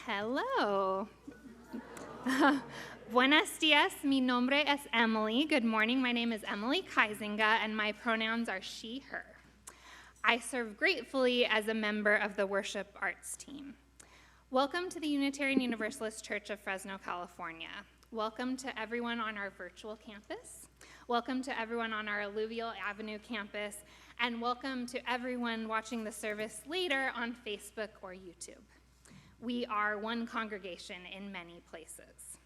Hello. Buenos dias, mi nombre es Emily. Good morning, my name is Emily Kaisinga, and my pronouns are she, her. I serve gratefully as a member of the worship arts team. Welcome to the Unitarian Universalist Church of Fresno, California. Welcome to everyone on our virtual campus. Welcome to everyone on our Alluvial Avenue campus, and welcome to everyone watching the service later on Facebook or YouTube. We are one congregation in many places.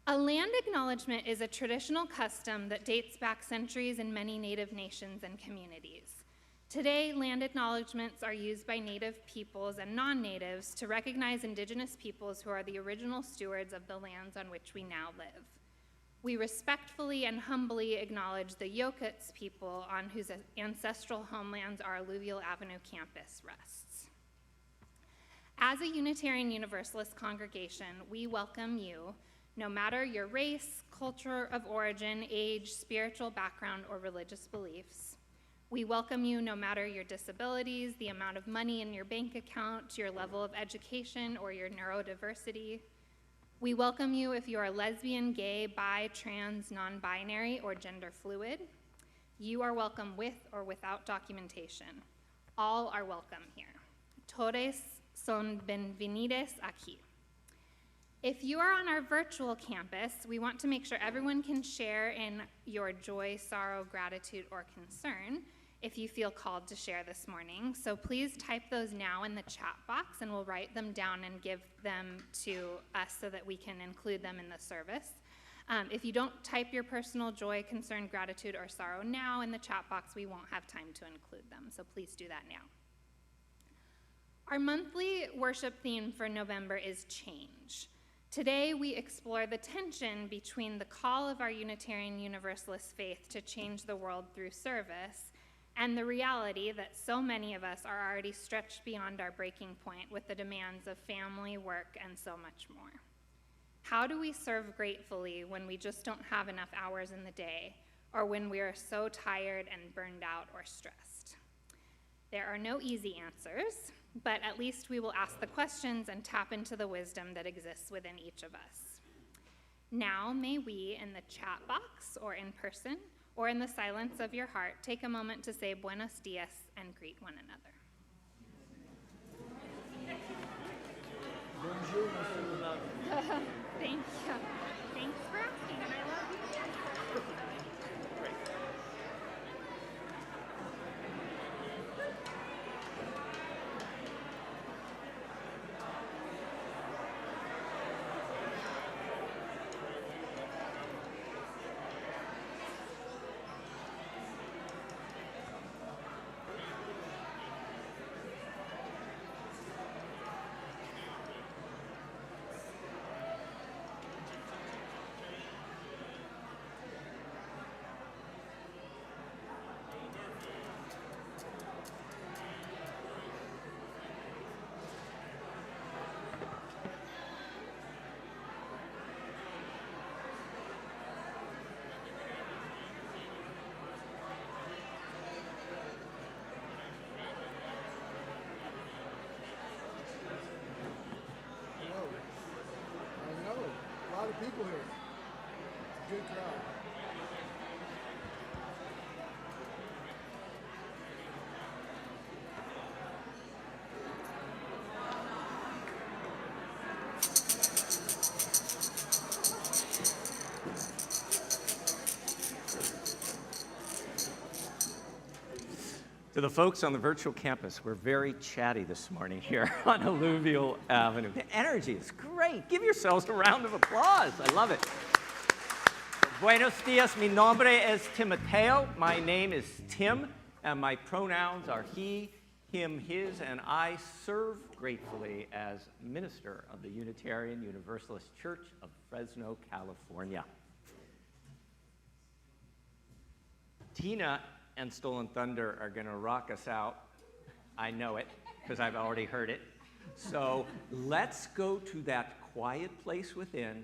A land acknowledgement is a traditional custom that dates back centuries in many Native nations and communities. Today, land acknowledgements are used by Native peoples and non-Natives to recognize Indigenous peoples who are the original stewards of the lands on which we now live. We respectfully and humbly acknowledge the Yokuts people on whose ancestral homelands our Alluvial Avenue campus rests. As a Unitarian Universalist congregation, we welcome you, no matter your race, culture of origin, age, spiritual background, or religious beliefs. We welcome you no matter your disabilities, the amount of money in your bank account, your level of education, or your neurodiversity. We welcome you if you are lesbian, gay, bi, trans, non-binary, or gender fluid. You are welcome with or without documentation. All are welcome here. Todos son bienvenidos aquí. If you are on our virtual campus, we want to make sure everyone can share in your joy, sorrow, gratitude, or concern if you feel called to share this morning. So please type those now in the chat box, and we'll write them down and give them to us so that we can include them in the service. If you don't type your personal joy, concern, gratitude, or sorrow now in the chat box, we won't have time to include them, so please do that now. Our monthly worship theme for November is change. Today, we explore the tension between the call of our Unitarian Universalist faith to change the world through service and the reality that so many of us are already stretched beyond our breaking point with the demands of family, work, and so much more. How do we serve gratefully when we just don't have enough hours in the day, or when we are so tired and burned out or stressed? There are no easy answers, but at least we will ask the questions and tap into the wisdom that exists within each of us. Now, may we, in the chat box or in person, or in the silence of your heart, take a moment to say buenos dias and greet one another. Thank you. Thanks for asking, and I love you. People here. It's a good crowd. To the folks on the virtual campus, we're very chatty this morning here on Alluvial Avenue. The energy is great. Give yourselves a round of applause. I love it. Buenos dias, mi nombre es Timoteo. My name is Tim, and my pronouns are he, him, his, and I serve gratefully as minister of the Unitarian Universalist Church of Fresno, California. Tina and Stolen Thunder are going to rock us out. I know it, because I've already heard it. So let's go to that quiet place within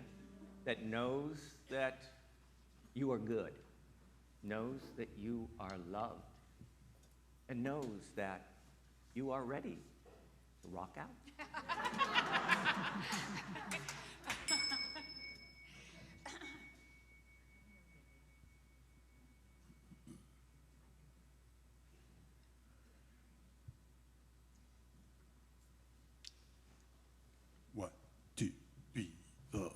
that knows that you are good, knows that you are loved, and knows that you are ready to rock out. One, two, three, four.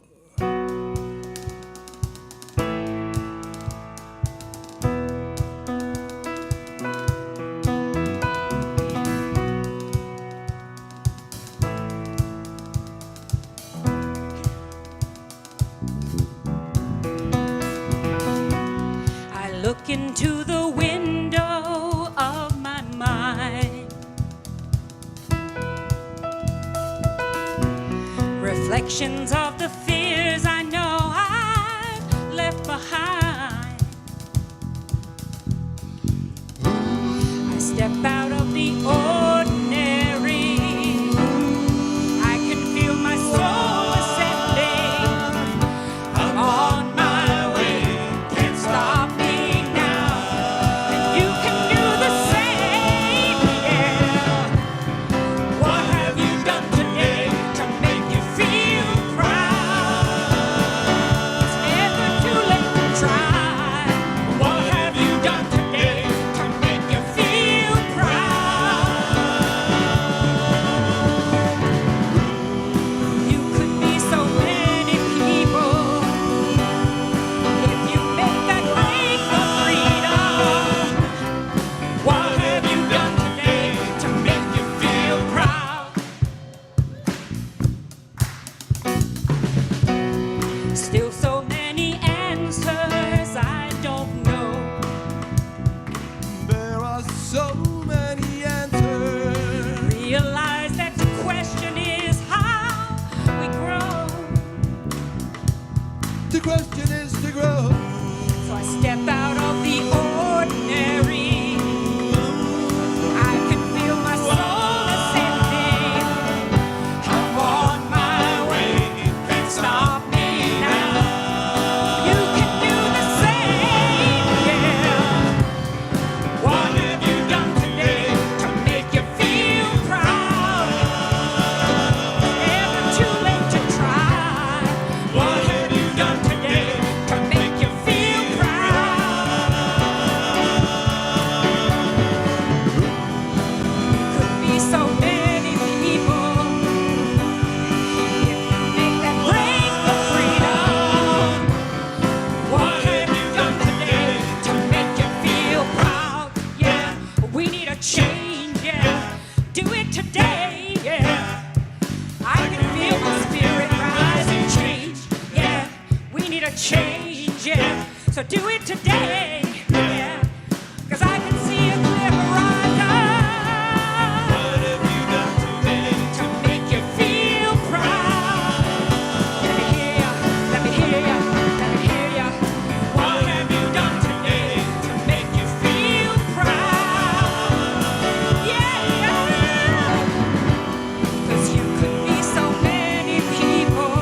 I look into the window of my mind, reflections of the fears I know I've left behind. I step out of the ordinary, I can feel my soul ascending. I'm on my way, can't stop me now, and you can do the same, yeah. What have you done today to make you feel proud? It's never too late to try. What have you done today to make you feel proud? You could be so many people if you make that break for freedom. What have you done today to make you feel proud? Still so many answers I don't know. There are so many answers. Realize that the question is how we grow. The question is to grow. So I step out of the ordinary. I can feel my soul ascending. I'm on my way, can't stop me now. You can do the same, yeah. What have you done today to make you feel proud? Never too late to try. What have you done today to make you feel proud? Could be so many people if you make that break for freedom. What have you done today to make you feel proud? Yeah, we need a change, yeah. Do it today, yeah. I can feel my spirit rise and change, yeah. We need a change, yeah. So do it today, yeah. 'Cause I can see a clear horizon. What have you done today to make you feel proud? Let me hear ya, let me hear ya, let me hear ya. What have you done today to make you feel proud? Yeah. 'Cause you could be so many people.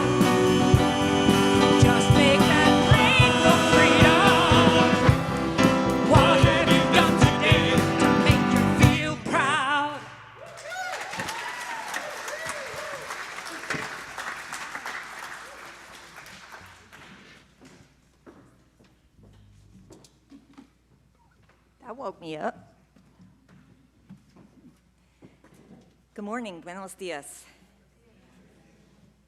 Just make that break for freedom. What have you done today to make you feel proud? That woke me up. Good morning, buenos días.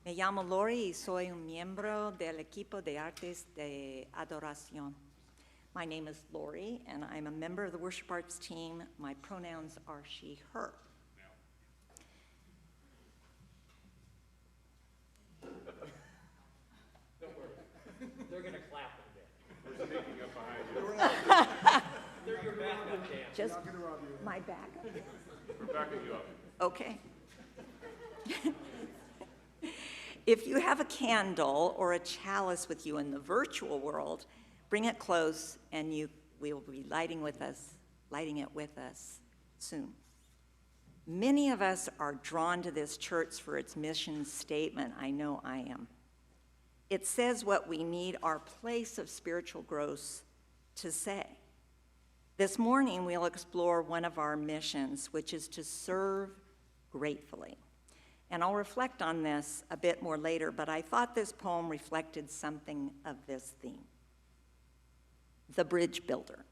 Me llamo Lori y soy un miembro del equipo de artes de adoración. My name is Lori, and I'm a member of the worship arts team. My pronouns are she, her. They're going to clap in there. Just my backup? We're backing you up. Okay. If you have a candle or a chalice with you in the virtual world, bring it close and we will be lighting it with us soon. Many of us are drawn to this church for its mission statement. I know I am. It says what we need our place of spiritual growth to say. This morning, we'll explore one of our missions, which is to serve gratefully. And I'll reflect on this a bit more later, but I thought this poem reflected something of this theme. The Bridge Builder.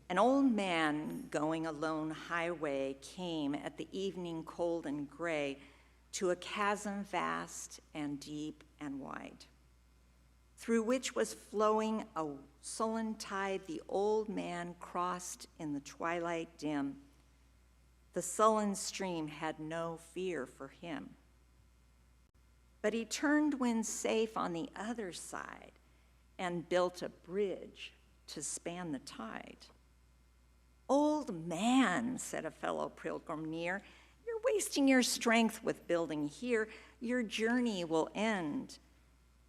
An old man going a lone highway came at the evening cold and gray to a chasm vast and deep and wide, through which was flowing a sullen tide. The old man crossed in the twilight dim. The sullen stream had no fear for him. But he turned when safe on the other side and built a bridge to span the tide. "Old man," said a fellow pilgrim near, "you're wasting your strength with building here. Your journey will end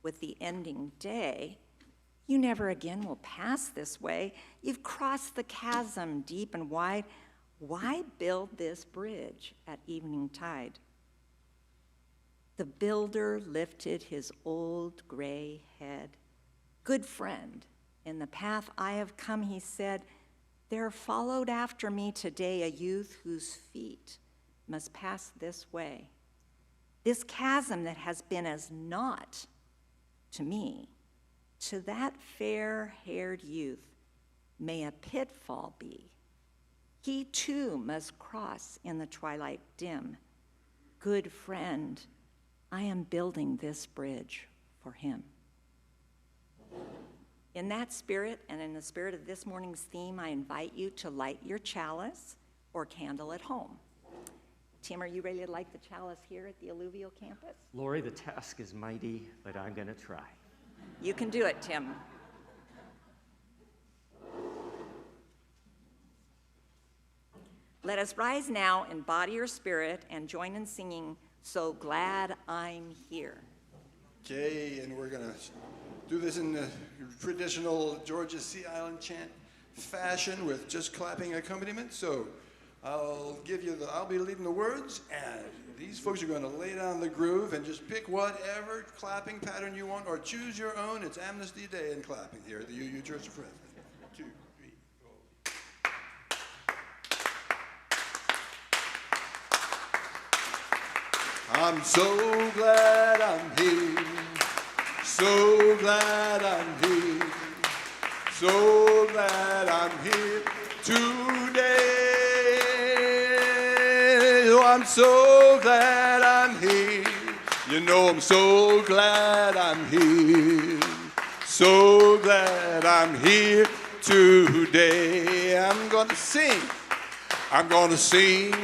with the ending day. You never again will pass this way. You've crossed the chasm deep and wide. Why build this bridge at evening tide?" The builder lifted his old gray head. "Good friend, in the path I have come," he said, "there followed after me today a youth whose feet must pass this way. This chasm that has been as naught to me, to that fair-haired youth may a pitfall be. He too must cross in the twilight dim. Good friend, I am building this bridge for him." In that spirit, and in the spirit of this morning's theme, I invite you to light your chalice or candle at home. Tim, are you ready to light the chalice here at the Alluvial campus? Lori, the task is mighty, but I'm going to try. You can do it, Tim. Let us rise now in body or spirit and join in singing, "So Glad I'm Here." Okay, and we're gonna do this in the traditional Georgia Sea Island chant fashion with just clapping accompaniment. So I'll be leading the words, and these folks are gonna lay down the groove and just pick whatever clapping pattern you want or choose your own. It's Amnesty Day in clapping here at the UU Church of Fresno. 2, 3, go. I'm so glad I'm here. So glad I'm here, so glad I'm here today. Oh, I'm so glad I'm here. You know I'm so glad I'm here. So glad I'm here today. I'm gonna sing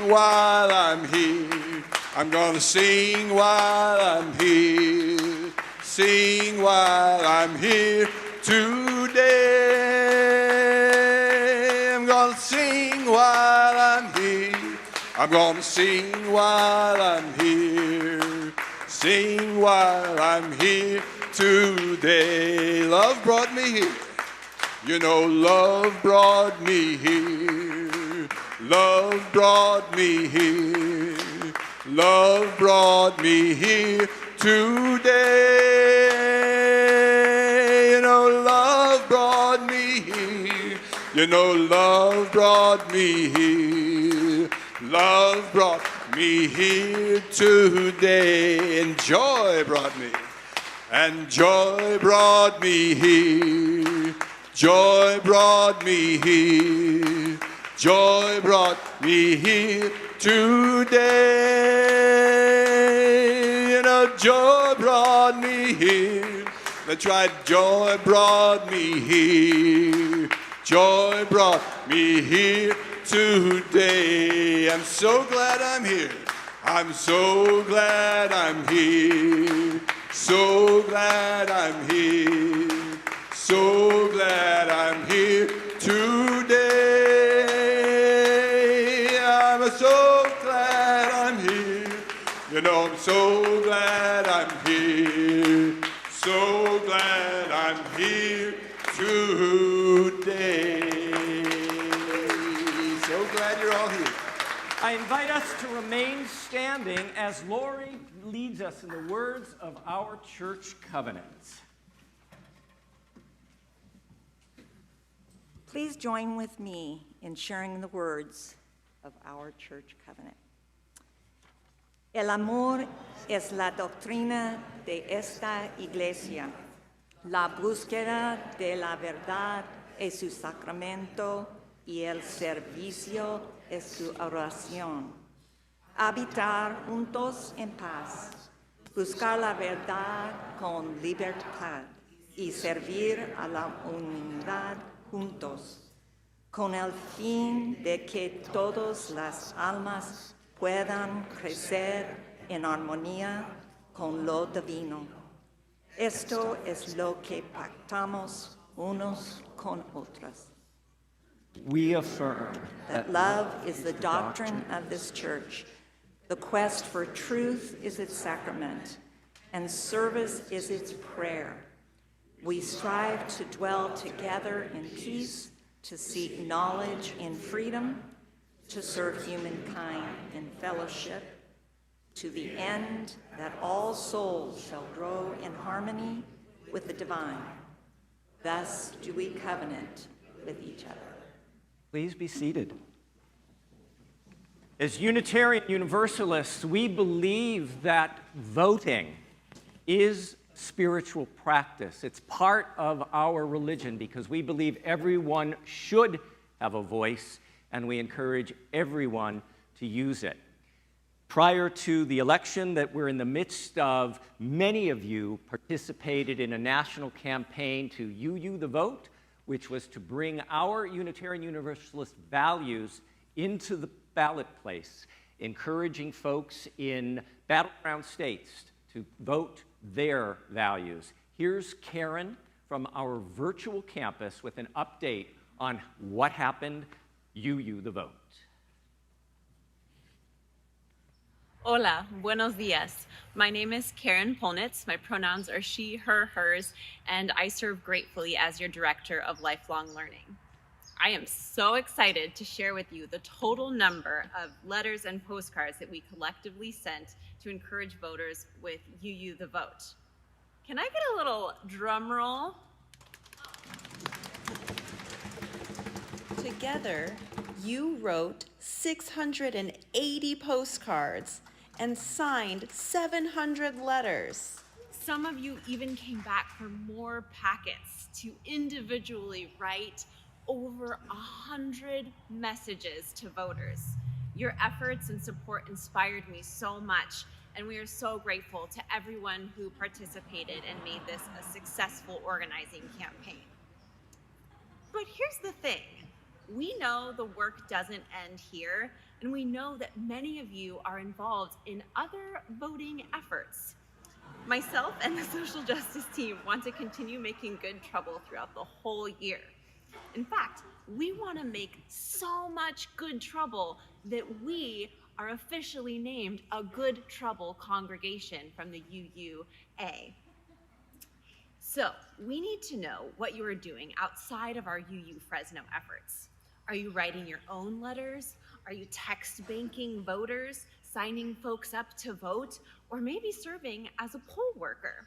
while I'm here. I'm gonna sing while I'm here. Sing while I'm here today. I'm gonna sing while I'm here. I'm gonna sing while I'm here. Sing while I'm here today. Love brought me here. You know, love brought me here. Love brought me here. Love brought me here today. You know, love brought me here. You know, love brought me here. Love brought me here today. And joy brought me. And joy brought me here. Joy brought me here. Joy brought me here today. You know, joy brought me here. That's right, joy brought me here. Joy brought me here today. I'm so glad I'm here. I'm so glad I'm here. So glad I'm here. So glad I'm here today. I'm so glad I'm here. You know, I'm so glad I'm here. So glad I'm here today. So glad you're all here. I invite us to remain standing as Lori leads us in the words of our church covenants. Please join with me in sharing the words of our church covenant. El amor es la doctrina de esta iglesia. La búsqueda de la verdad es su sacramento y el servicio es su oración. Habitar juntos en paz, buscar la verdad con libertad y servir a la humanidad juntos, con el fin de que todas las almas puedan crecer en armonía con lo divino. Esto es lo que pactamos unos con otros. We affirm That love is the doctrine of this church. The quest for truth is its sacrament, and service is its prayer. We strive to dwell together in peace, to seek knowledge in freedom, to serve humankind in fellowship, to the end that all souls shall grow in harmony with the divine. Thus do we covenant with each other. Please be seated. As Unitarian Universalists, we believe that voting is spiritual practice. It's part of our religion because we believe everyone should have a voice, and we encourage everyone to use it. Prior to the election that we're in the midst of, many of you participated in a national campaign to UU the Vote, which was to bring our Unitarian Universalist values into the ballot place, encouraging folks in battleground states to vote their values. Here's Karen from our virtual campus with an update on what happened, UU the Vote. Hola, buenos dias. My name is Karen Polnitz. My pronouns are she, her, hers, and I serve gratefully as your Director of Lifelong Learning. I am so excited to share with you the total number of letters and postcards that we collectively sent to encourage voters with UU the Vote. Can I get a little drum roll? Together, you wrote 680 postcards and signed 700 letters. Some of you even came back for more packets to individually write over 100 messages to voters. Your efforts and support inspired me so much, and we are so grateful to everyone who participated and made this a successful organizing campaign. But here's the thing. We know the work doesn't end here, and we know that many of you are involved in other voting efforts. Myself and the social justice team want to continue making good trouble throughout the whole year. In fact, we want to make so much good trouble that we are officially named a Good Trouble congregation from the UUA. So we need to know what you are doing outside of our UU Fresno efforts. Are you writing your own letters? Are you text banking voters, signing folks up to vote, or maybe serving as a poll worker?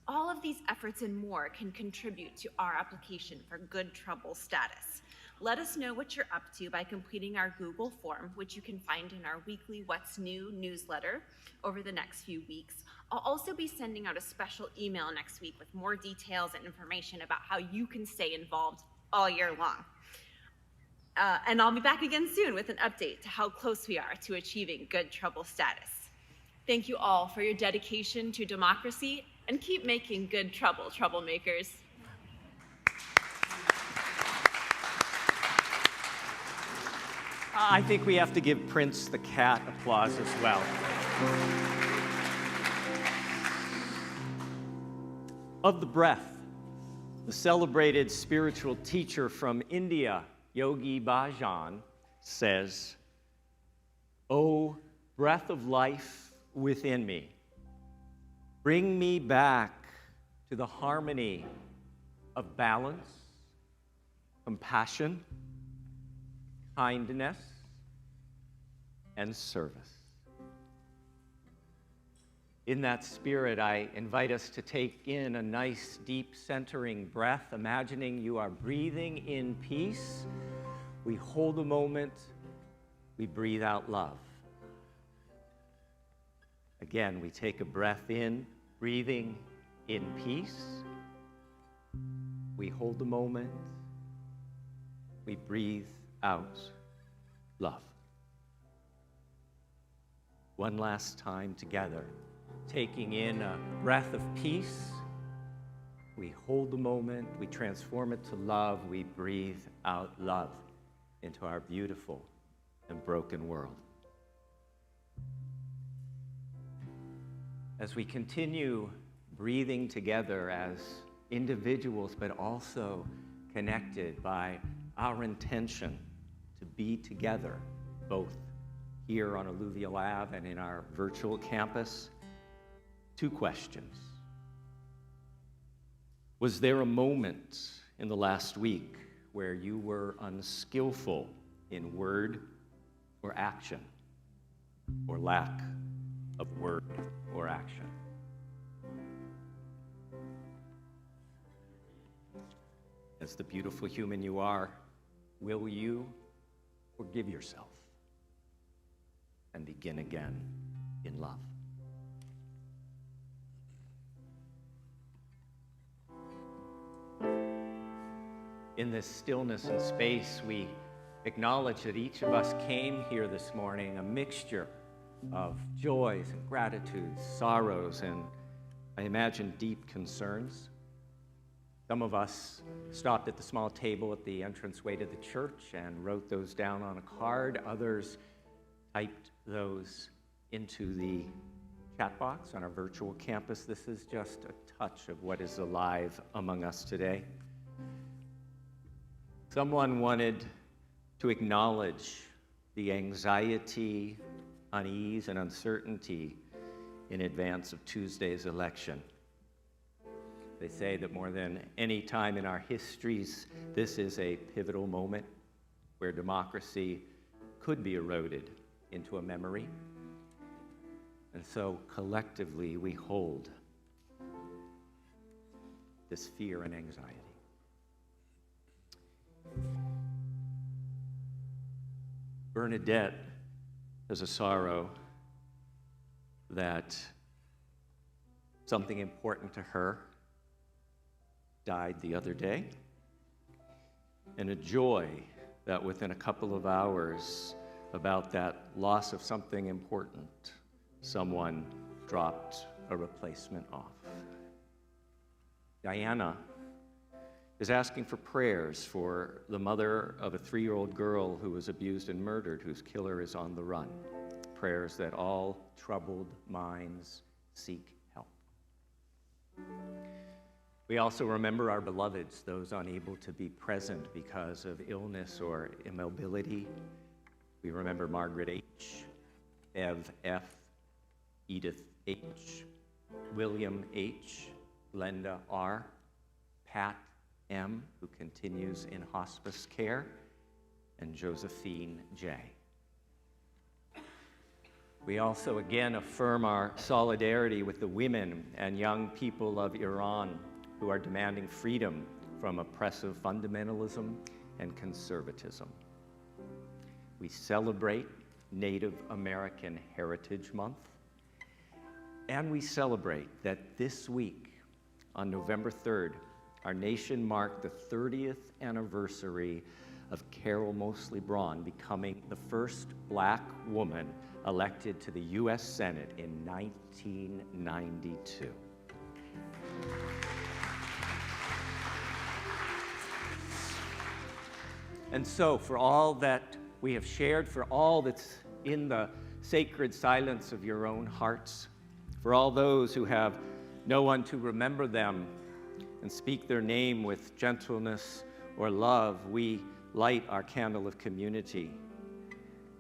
All of these efforts and more can contribute to our application for Good Trouble status. Let us know what you're up to by completing our Google form, which you can find in our weekly What's New newsletter over the next few weeks. I'll also be sending out a special email next week with more details and information about how you can stay involved all year long. And I'll be back again soon with an update to how close we are to achieving Good Trouble status. Thank you all for your dedication to democracy, and keep making good trouble, troublemakers. I think we have to give Prince the cat applause as well. Of the breath, the celebrated spiritual teacher from India, Yogi Bhajan, says, "O breath of life within me, bring me back to the harmony of balance, compassion, kindness, and service." In that spirit, I invite us to take in a nice, deep, centering breath, imagining you are breathing in peace. We hold a moment, we breathe out love. Again, we take a breath in, breathing in peace. We hold the moment. We breathe out love. One last time together, taking in a breath of peace. We hold the moment, we transform it to love, we breathe out love into our beautiful and broken world. As we continue breathing together as individuals, but also connected by our intention to be together, both here on Alluvial Ave and in our virtual campus, 2 questions. Was there a moment in the last week where you were unskillful in word or action, or lack of word or action? As the beautiful human you are, will you forgive yourself and begin again in love? In this stillness and space, we acknowledge that each of us came here this morning a mixture of joys and gratitudes, sorrows, and I imagine deep concerns. Some of us stopped at the small table at the entranceway to the church and wrote those down on a card. Others typed those into the chat box on our virtual campus. This is just a touch of what is alive among us today. Someone wanted to acknowledge the anxiety, unease, and uncertainty in advance of Tuesday's election. They say that more than any time in our histories, this is a pivotal moment where democracy could be eroded into a memory. And so collectively we hold this fear and anxiety. Bernadette has a sorrow that something important to her died the other day, and a joy that within a couple of hours about that loss of something important, someone dropped a replacement off. Diana is asking for prayers for the mother of a 3-year-old girl who was abused and murdered, whose killer is on the run. Prayers that all troubled minds seek help. We also remember our beloveds, those unable to be present because of illness or immobility. We remember Margaret H., Ev F., Edith H., William H., Glenda R., Pat M., who continues in hospice care, and Josephine J. We also again affirm our solidarity with the women and young people of Iran who are demanding freedom from oppressive fundamentalism and conservatism. We celebrate Native American Heritage Month, and we celebrate that this week, on November 3rd, our nation marked the 30th anniversary of Carol Moseley Braun becoming the first Black woman elected to the U.S. Senate in 1992. And so, for all that we have shared, for all that's in the sacred silence of your own hearts, for all those who have no one to remember them and speak their name with gentleness or love, we light our candle of community.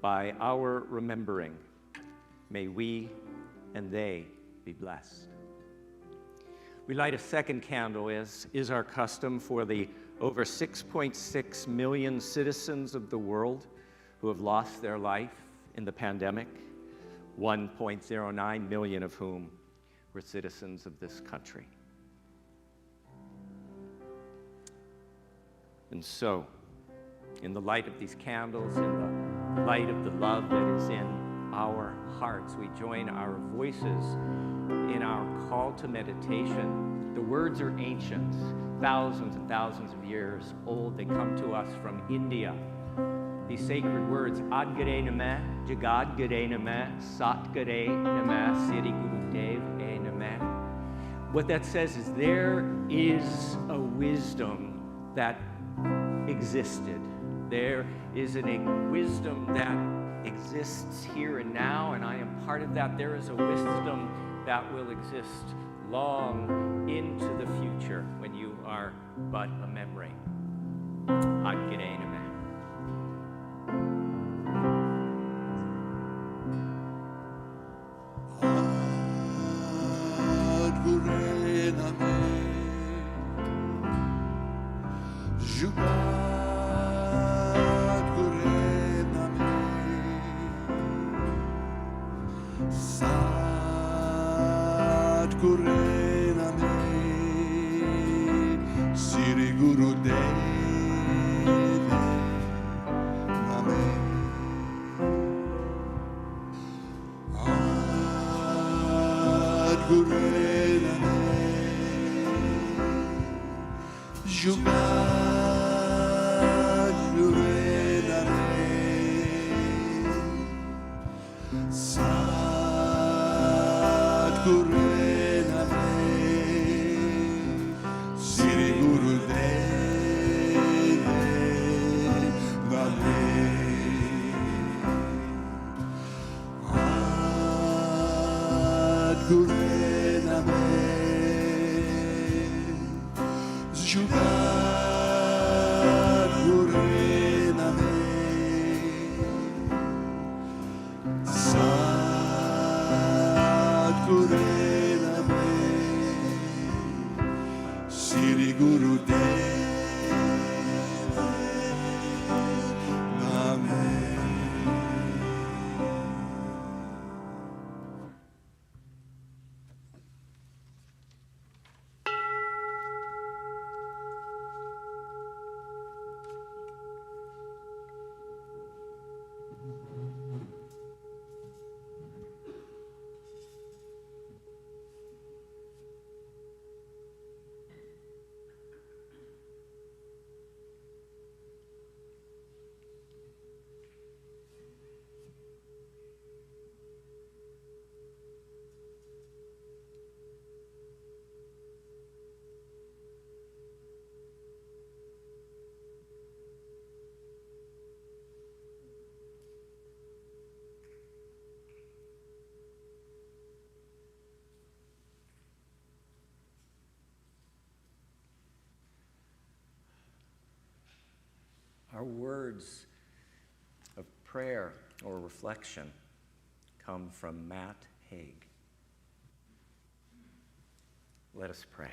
By our remembering, may we and they be blessed. We light a second candle, as is our custom, for the over 6.6 million citizens of the world who have lost their life in the pandemic, 1.09 million of whom were citizens of this country. And so, in the light of these candles, in the light of the love that is in our hearts. We join our voices in our call to meditation. The words are ancient, thousands and thousands of years old. They come to us from India. These sacred words, Ad Gare Namah, Jagad Gare Namah, Sat Gare Namah, Siri Guru Dev E Namah. What that says is there is a wisdom that existed. There is a wisdom that exists here and now, and I am part of that. There is a wisdom that will exist long into the future when you are but a memory. Ad Gare Namah. Our words of prayer or reflection come from Matt Haig. Let us pray.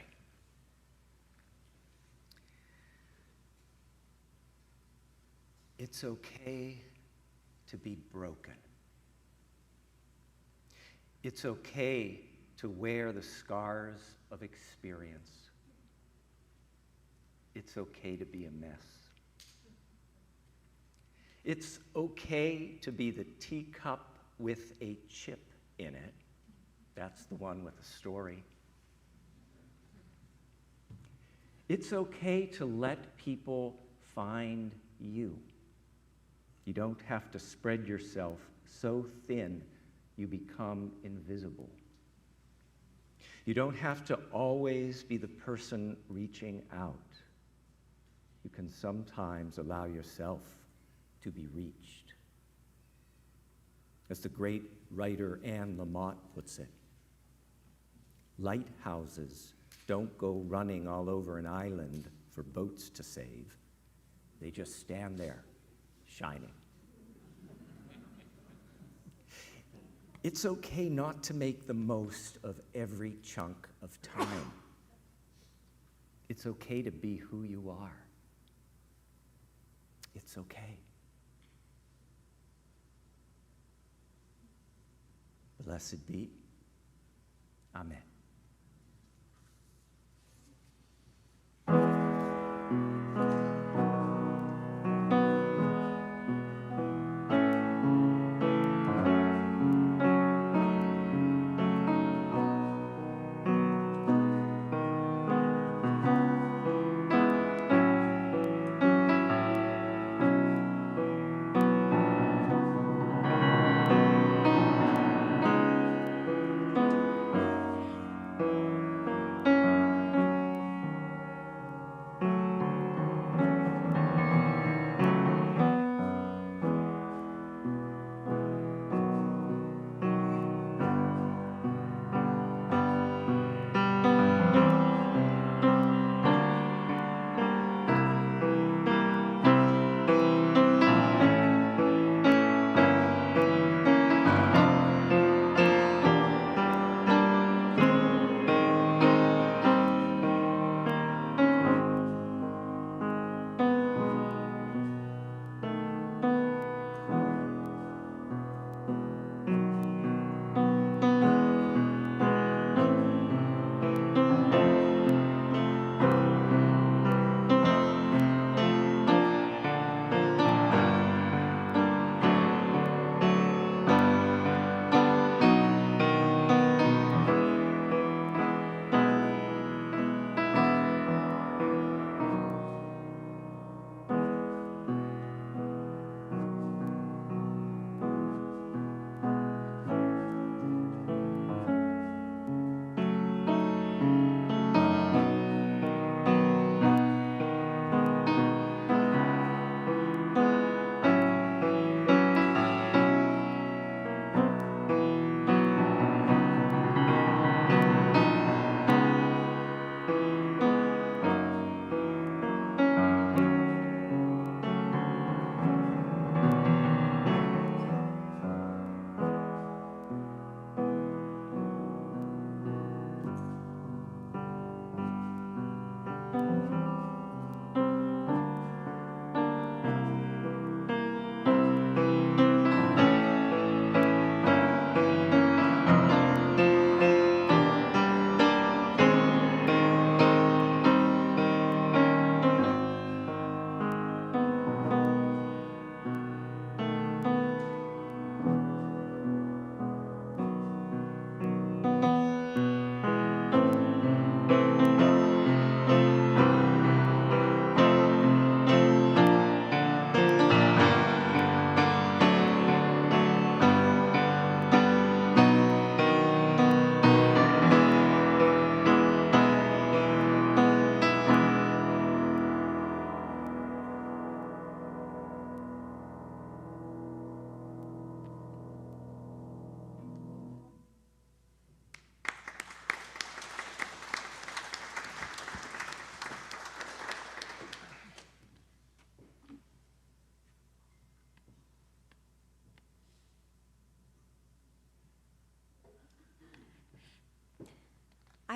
It's okay to be broken. It's okay to wear the scars of experience. It's okay to be a mess. It's okay to be the teacup with a chip in it. That's the one with a story. It's okay to let people find you. You don't have to spread yourself so thin you become invisible. You don't have to always be the person reaching out. You can sometimes allow yourself to be reached. As the great writer Anne Lamott puts it, lighthouses don't go running all over an island for boats to save. They just stand there, shining. It's okay not to make the most of every chunk of time. It's okay to be who you are. It's okay. Blessed be. Amen.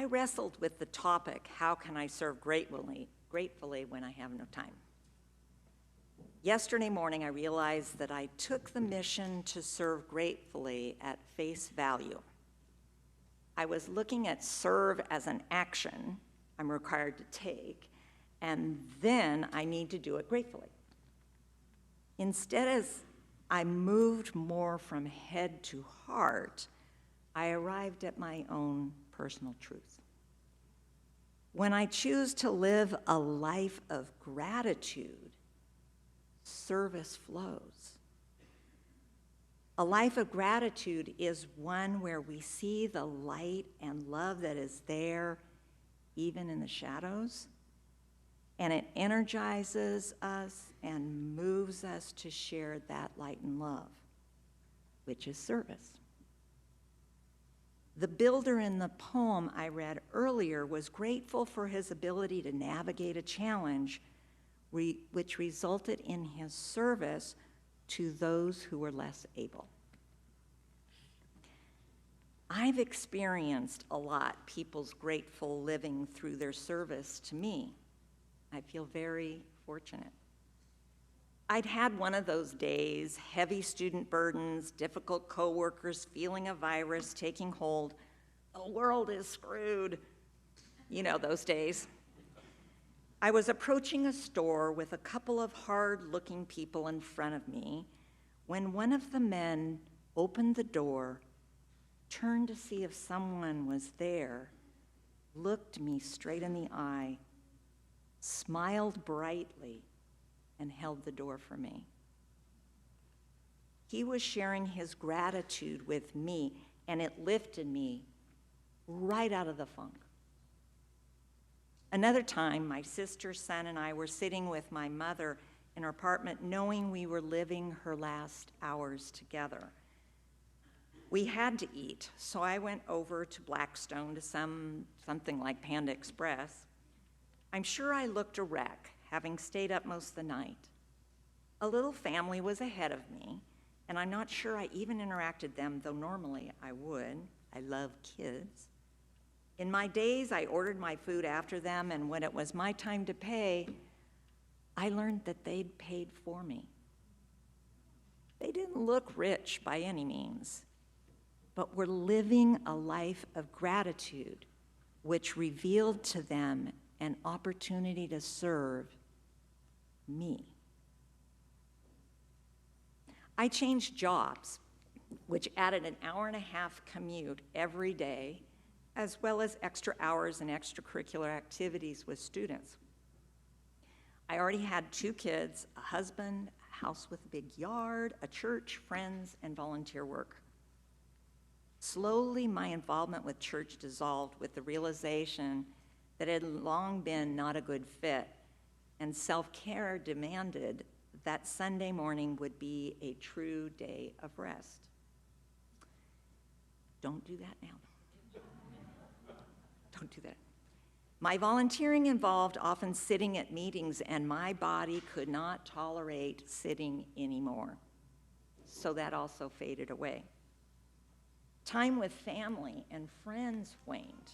I wrestled with the topic, how can I serve gratefully when I have no time? Yesterday morning, I realized that I took the mission to serve gratefully at face value. I was looking at serve as an action I'm required to take, and then I need to do it gratefully. Instead, as I moved more from head to heart, I arrived at my own personal truth. When I choose to live a life of gratitude, service flows. A life of gratitude is one where we see the light and love that is there, even in the shadows, and it energizes us and moves us to share that light and love, which is service. The builder in the poem I read earlier was grateful for his ability to navigate a challenge which resulted in his service to those who were less able. I've experienced a lot people's grateful living through their service to me. I feel very fortunate. I'd had one of those days, heavy student burdens, difficult coworkers, feeling a virus taking hold. The world is screwed. You know those days. I was approaching a store with a couple of hard-looking people in front of me when one of the men opened the door, turned to see if someone was there, looked me straight in the eye, smiled brightly, and held the door for me. He was sharing his gratitude with me, and it lifted me right out of the funk. Another time, my sister, son, and I were sitting with my mother in her apartment, knowing we were living her last hours together. We had to eat, so I went over to Blackstone to something like Panda Express. I'm sure I looked a wreck, having stayed up most of the night. A little family was ahead of me, and I'm not sure I even interacted them, though normally I would. I love kids. In my days, I ordered my food after them, and when it was my time to pay, I learned that they'd paid for me. They didn't look rich by any means, but were living a life of gratitude, which revealed to them an opportunity to serve me. I changed jobs, which added an hour-and-a-half commute every day, as well as extra hours and extracurricular activities with students. I already had 2 kids, a husband, a house with a big yard, a church, friends, and volunteer work. Slowly, my involvement with church dissolved with the realization that it had long been not a good fit, and self-care demanded that Sunday morning would be a true day of rest. Don't do that now. Don't do that. My volunteering involved often sitting at meetings, and my body could not tolerate sitting anymore. So that also faded away. Time with family and friends waned.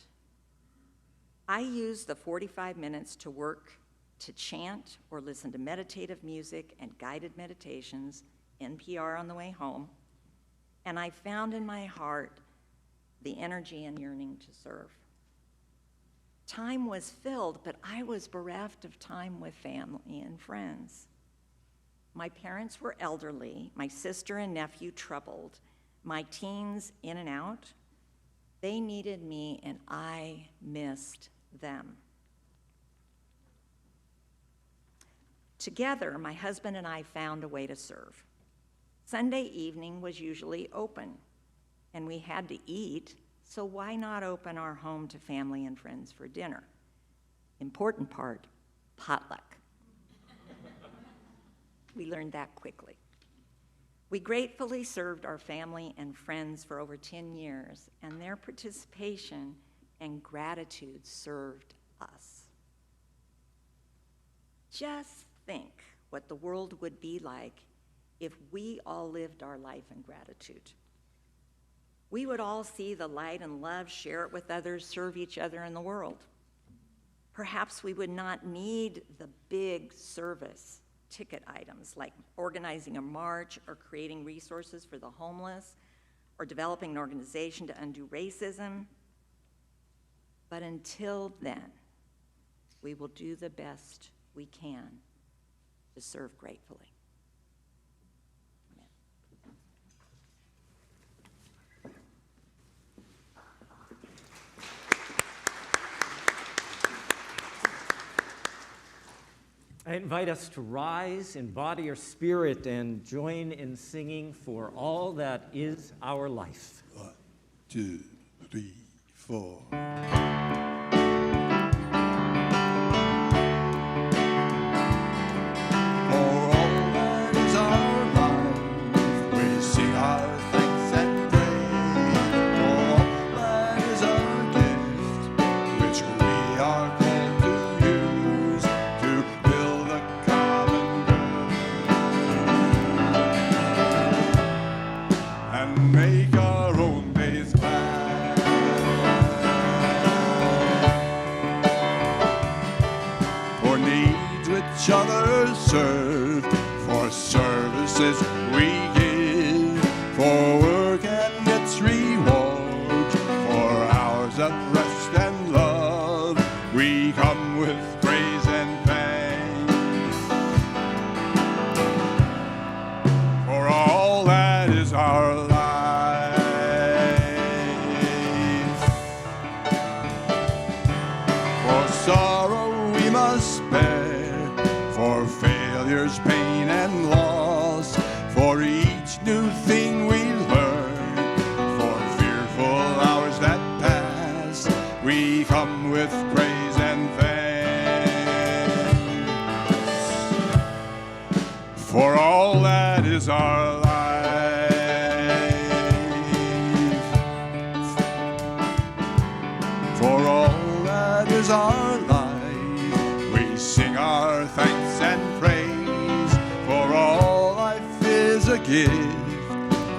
I used the 45 minutes to work, to chant or listen to meditative music and guided meditations, NPR on the way home, and I found in my heart the energy and yearning to serve. Time was filled, but I was bereft of time with family and friends. My parents were elderly, my sister and nephew troubled, my teens in and out. They needed me, and I missed them. Together, my husband and I found a way to serve. Sunday evening was usually open, and we had to eat, so why not open our home to family and friends for dinner? Important part, potluck. We learned that quickly. We gratefully served our family and friends for over 10 years, and their participation and gratitude served us. Just think what the world would be like if we all lived our life in gratitude. we would all see the light and love, share it with others, serve each other in the world. Perhaps we would not need the big service ticket items like organizing a march or creating resources for the homeless or developing an organization to undo racism. But until then, we will do the best we can to serve gratefully. I invite us to rise in body or spirit and join in singing For All That Is Our Life. 1, 2, 3, 4. Each other served, for services we give, for work and its reward, for hours of rest and love, we come with praise and thanks for all that is our life, for sorrow we must bear, for failures, pain, and loss, for each new thing we learn, for fearful hours that pass, we come with praise and thanks for all that is our life, for all that is our life. We sing our thanks and praise, for all life is a gift,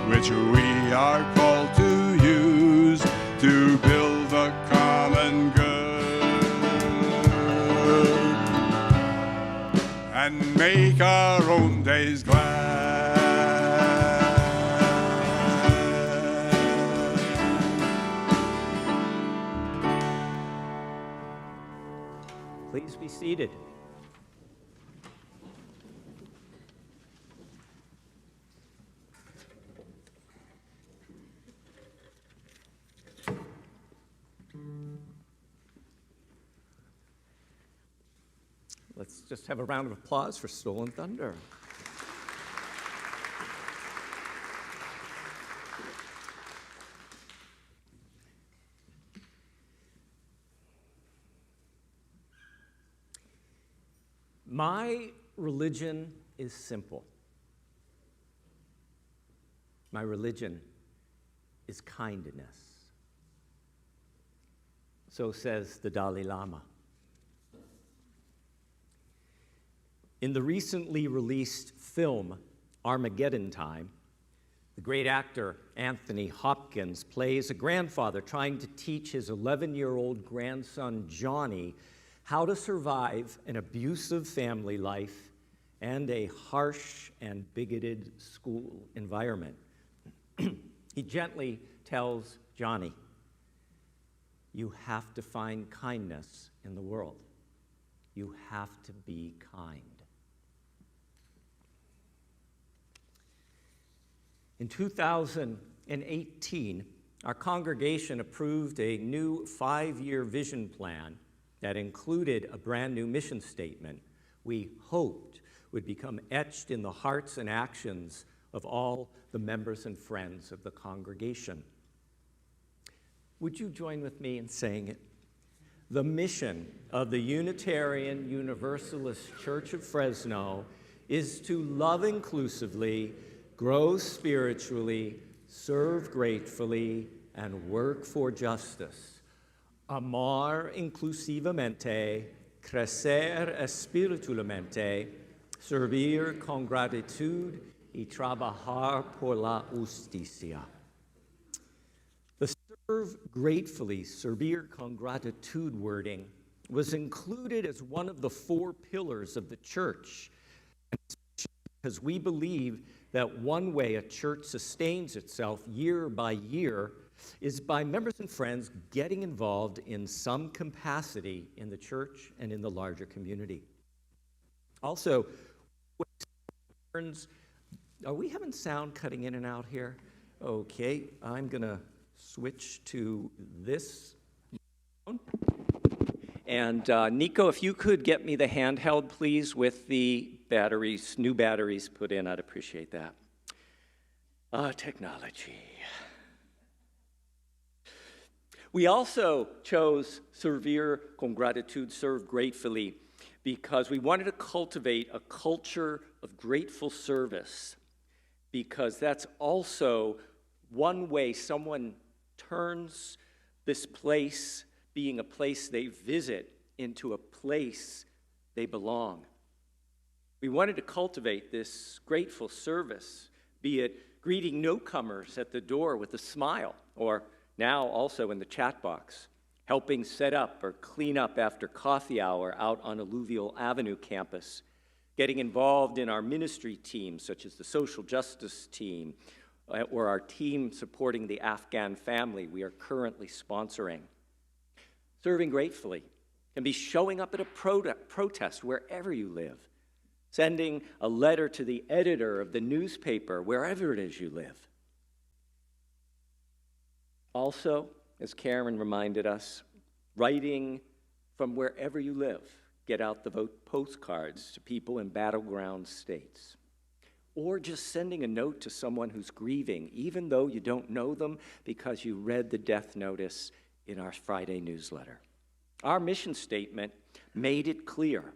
which we are called to use to build the common good and make our own days glad. Please be seated. Let's just have a round of applause for Stolen Thunder. My religion is simple. My religion is kindness. So says the Dalai Lama. In the recently released film, Armageddon Time, the great actor Anthony Hopkins plays a grandfather trying to teach his 11-year-old grandson Johnny how to survive an abusive family life and a harsh and bigoted school environment. He gently tells Johnny, "You have to find kindness in the world. You have to be kind." In 2018, our congregation approved a new 5-year vision plan that included a brand new mission statement we hoped would become etched in the hearts and actions of all the members and friends of the congregation. Would you join with me in saying it? The mission of the Unitarian Universalist Church of Fresno is to love inclusively, grow spiritually, serve gratefully, and work for justice. Amar inclusivamente, crecer espiritualmente, servir con gratitud y trabajar por la justicia. Serve gratefully, servir con gratitude wording was included as one of the 4 pillars of the church, because we believe that one way a church sustains itself year by year is by members and friends getting involved in some capacity in the church and in the larger community. Also, are we having sound cutting in and out here? Okay, I'm going to switch to this. And Nico, if you could get me the handheld, please, with the batteries, new batteries put in, I'd appreciate that. Technology. We also chose servir con gratitud, serve gratefully, because we wanted to cultivate a culture of grateful service, because that's also one way someone turns this place, being a place they visit, into a place they belong. We wanted to cultivate this grateful service, be it greeting newcomers at the door with a smile, or now also in the chat box, helping set up or clean up after coffee hour out on Alluvial Avenue campus, getting involved in our ministry teams, such as the social justice team, or our team supporting the Afghan family we are currently sponsoring. Serving gratefully can be showing up at a protest wherever you live, sending a letter to the editor of the newspaper wherever it is you live. Also, as Karen reminded us, writing from wherever you live. Get out the vote postcards to people in battleground states. Or just sending a note to someone who's grieving, even though you don't know them, because you read the death notice in our Friday newsletter. Our mission statement made it clear.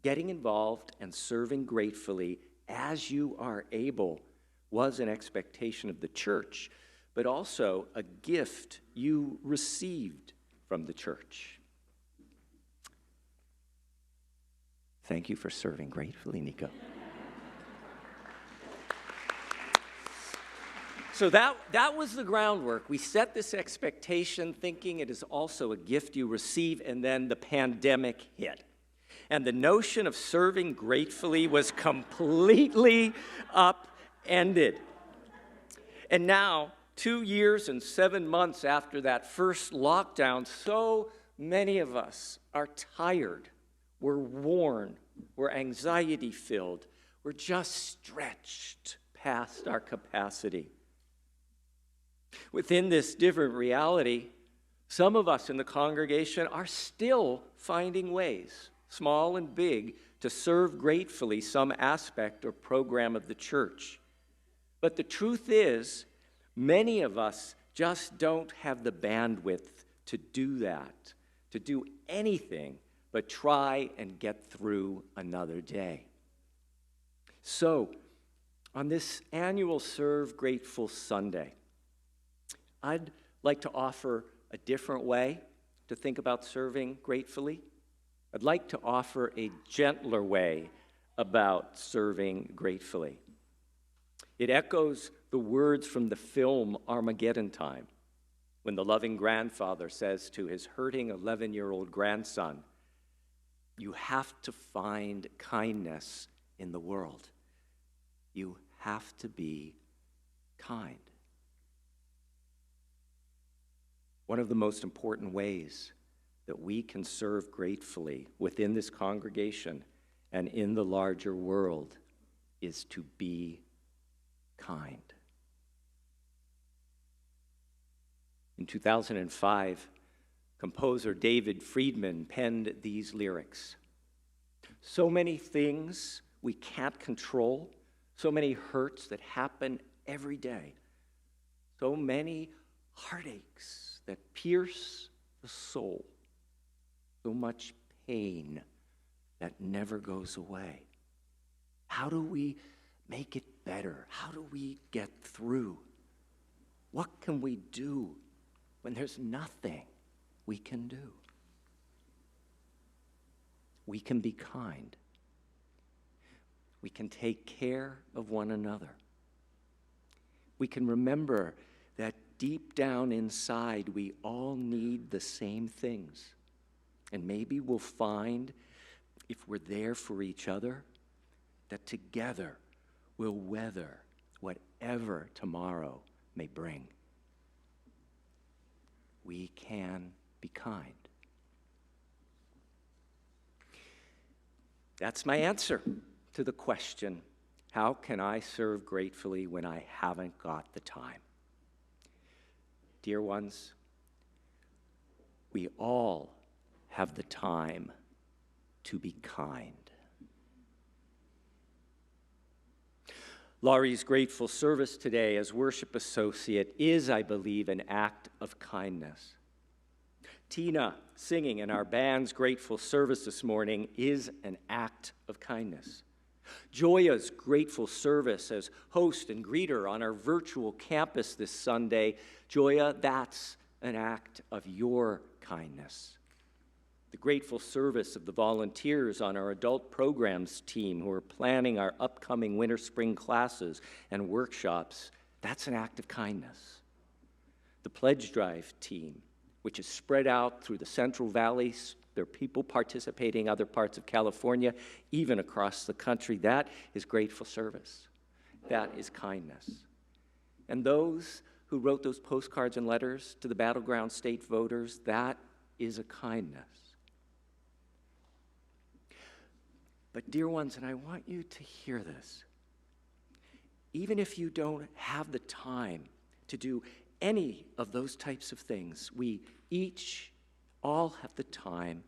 Getting involved and serving gratefully as you are able was an expectation of the church, but also a gift you received from the church. Thank you for serving gratefully, Nico. So that was the groundwork. We set this expectation thinking it is also a gift you receive, and then the pandemic hit. And the notion of serving gratefully was completely upended. And now, 2 years and 7 months after that first lockdown, so many of us are tired, we're worn, we're anxiety-filled, we're just stretched past our capacity. Within this different reality, some of us in the congregation are still finding ways, small and big, to serve gratefully some aspect or program of the church. But the truth is, many of us just don't have the bandwidth to do that, to do anything but try and get through another day. So, on this annual Serve Grateful Sunday, I'd like to offer a different way to think about serving gratefully. I'd like to offer a gentler way about serving gratefully. It echoes the words from the film Armageddon Time, when the loving grandfather says to his hurting 11-year-old grandson, "You have to find kindness in the world. You have to be kind." One of the most important ways that we can serve gratefully within this congregation and in the larger world is to be kind. In 2005, composer David Friedman penned these lyrics. So many things we can't control, so many hurts that happen every day, so many heartaches that pierce the soul, so much pain that never goes away. How do we make it better? How do we get through? What can we do when there's nothing we can do? We can be kind. We can take care of one another. We can remember that deep down inside, we all need the same things. And maybe we'll find, if we're there for each other, that together we'll weather whatever tomorrow may bring. We can be kind. That's my answer to the question, how can I serve gratefully when I haven't got the time? Dear ones, we all have the time to be kind. Laurie's grateful service today as worship associate is, I believe, an act of kindness. Tina singing in our band's grateful service this morning is an act of kindness. Joya's grateful service as host and greeter on our virtual campus this Sunday, Joya, that's an act of your kindness. The grateful service of the volunteers on our adult programs team who are planning our upcoming winter-spring classes and workshops, that's an act of kindness. The pledge drive team, which is spread out through the Central Valley, there are people participating in other parts of California, even across the country, that is grateful service. That is kindness. And those who wrote those postcards and letters to the battleground state voters, that is a kindness. But dear ones, and I want you to hear this, even if you don't have the time to do any of those types of things, we each all have the time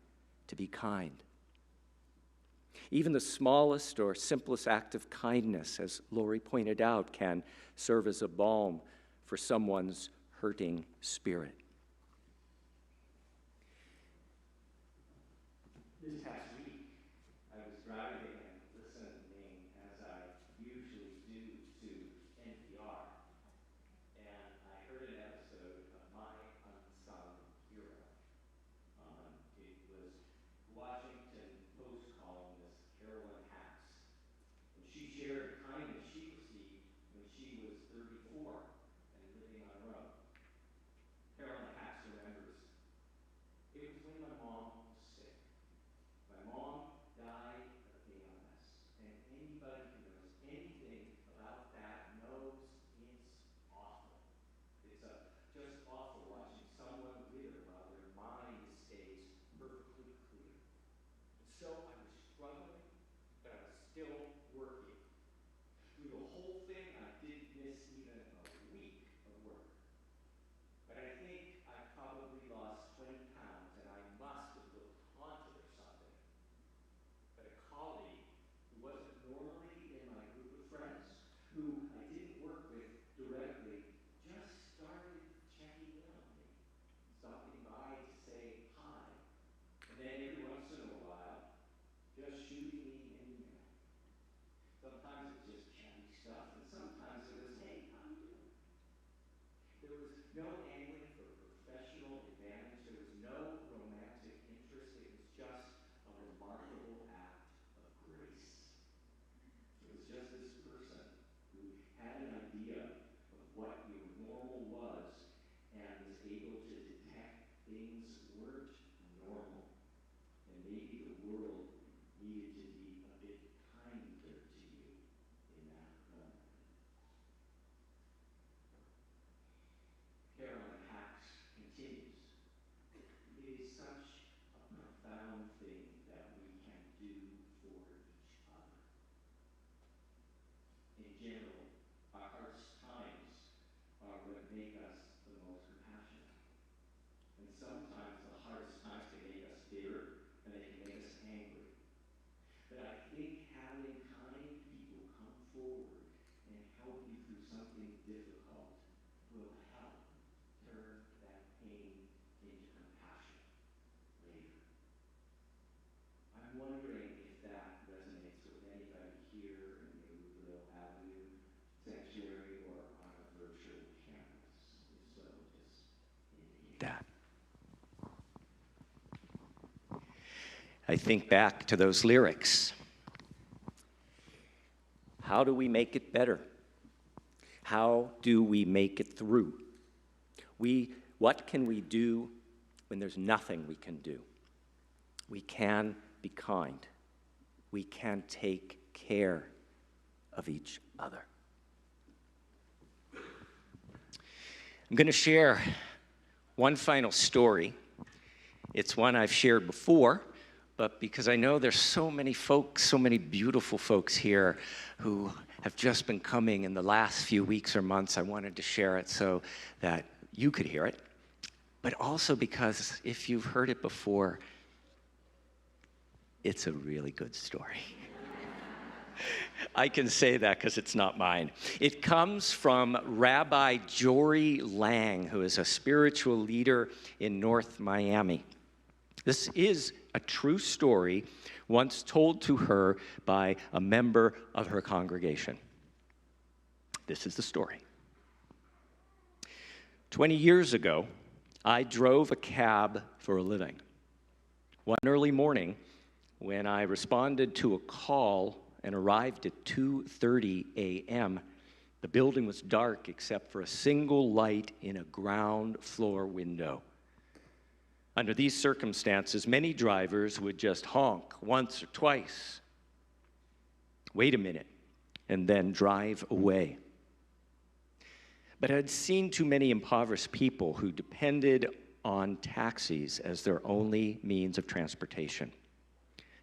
to be kind. Even the smallest or simplest act of kindness, as Lori pointed out, can serve as a balm for someone's hurting spirit. This past week, I was driving and listening, as I usually do, to NPR, and I heard an episode of My Unsung Hero. It was Washington Post columnist Carolyn Hacks, and she shared the kindness she received when she was 34 and living on her own. Carolyn Hacks remembers, it was when my mom was sick. My mom died of ALS, and anybody who knows anything about that knows it's awful. It's just awful watching someone wither while their mind stays perfectly clear. So I was struggling, but I was still working. Through the whole thing, I didn't miss even a week of work. But I think I probably lost 20 pounds, and I must have looked haunted or something. But a colleague who wasn't normally in my group of friends, who I didn't work with directly, just started checking in on me, stopping by to say hi, and then every once in a while, just shooting me an email. Sometimes it was just chatty stuff, and sometimes it was, hey, how you doing? There was no angling for professional advantage. There was no romantic interest. It was just a remarkable act of grace. It was just this person who had an idea of what your normal was and was able to detect things weren't normal. And maybe the world needed to be a bit kinder to you in that moment. Carolyn Hacks continues. It is such a profound thing that we can do for each other. In general, our hardest times are what make us the most compassionate. And sometimes the hardest times can make us bitter and they can make us angry. But I think having kind people come forward and help you through something difficult will help turn that pain into compassion later. I'm wondering if that resonates with anybody here in the Alluvial Ave sanctuary or on a virtual campus. If so, just indicate that. I think back to those lyrics. How do we make it better? How do we make it through? What can we do when there's nothing we can do? We can be kind. We can take care of each other. I'm going to share one final story. It's one I've shared before, but because I know there's so many folks, so many beautiful folks here who have just been coming in the last few weeks or months, I wanted to share it so that you could hear it. But also because if you've heard it before, it's a really good story. I can say that because it's not mine. It comes from Rabbi Jory Lang, who is a spiritual leader in North Miami. This is a true story once told to her by a member of her congregation. This is the story. 20 years ago, I drove a cab for a living. One early morning, when I responded to a call and arrived at 2:30 a.m., the building was dark except for a single light in a ground floor window. Under these circumstances, many drivers would just honk once or twice, wait a minute, and then drive away. But I'd seen too many impoverished people who depended on taxis as their only means of transportation.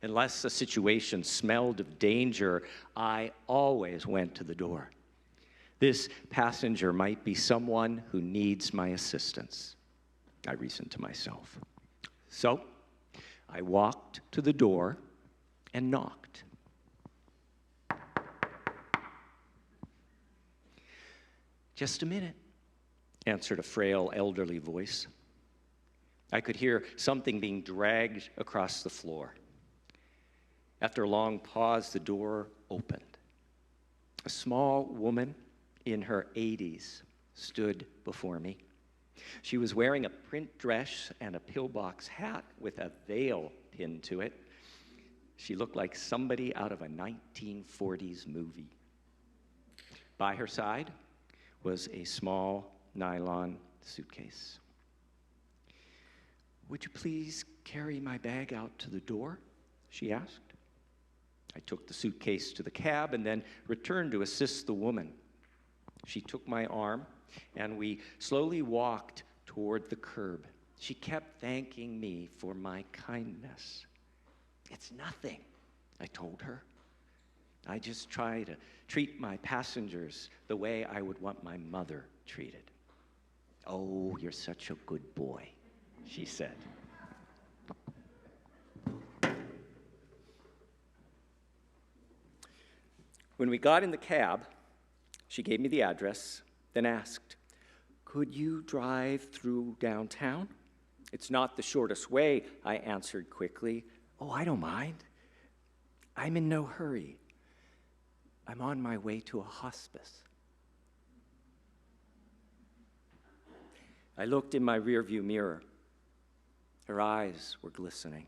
Unless the situation smelled of danger, I always went to the door. This passenger might be someone who needs my assistance, I reasoned to myself. So I walked to the door and knocked. "Just a minute," answered a frail, elderly voice. I could hear something being dragged across the floor. After a long pause, the door opened. A small woman in her 80s stood before me. She was wearing a print dress and a pillbox hat with a veil pinned to it. She looked like somebody out of a 1940s movie. By her side was a small nylon suitcase. "Would you please carry my bag out to the door?" she asked. I took the suitcase to the cab and then returned to assist the woman. She took my arm, and we slowly walked toward the curb. She kept thanking me for my kindness. "It's nothing," I told her. "I just try to treat my passengers the way I would want my mother treated." "Oh, you're such a good boy," she said. When we got in the cab, she gave me the address, then asked, "Could you drive through downtown?" "It's not the shortest way," I answered quickly. "Oh, I don't mind. I'm in no hurry. I'm on my way to a hospice." I looked in my rearview mirror. Her eyes were glistening.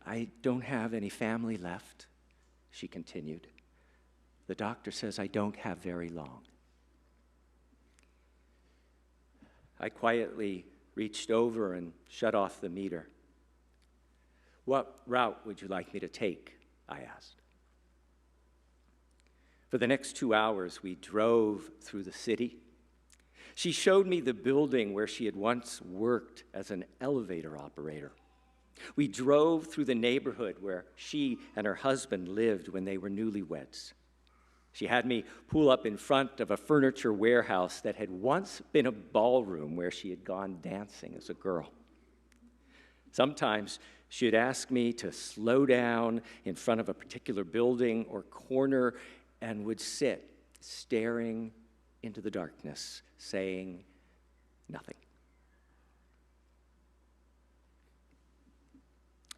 "I don't have any family left," she continued. "The doctor says I don't have very long." I quietly reached over and shut off the meter. "What route would you like me to take?" I asked. For the next 2 hours, we drove through the city. She showed me the building where she had once worked as an elevator operator. We drove through the neighborhood where she and her husband lived when they were newlyweds. She had me pull up in front of a furniture warehouse that had once been a ballroom where she had gone dancing as a girl. Sometimes she'd ask me to slow down in front of a particular building or corner and would sit staring into the darkness, saying nothing.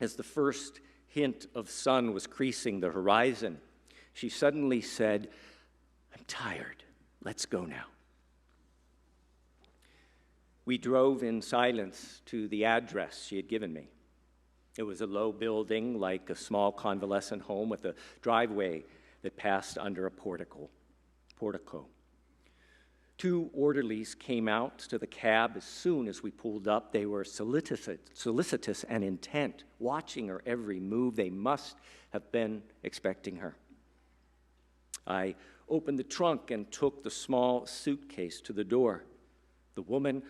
As the first hint of sun was creasing the horizon, she suddenly said, "I'm tired. Let's go now." We drove in silence to the address she had given me. It was a low building like a small convalescent home with a driveway that passed under a portico. 2 orderlies came out to the cab as soon as we pulled up. They were solicitous and intent, watching her every move. They must have been expecting her. I opened the trunk and took the small suitcase to the door. The woman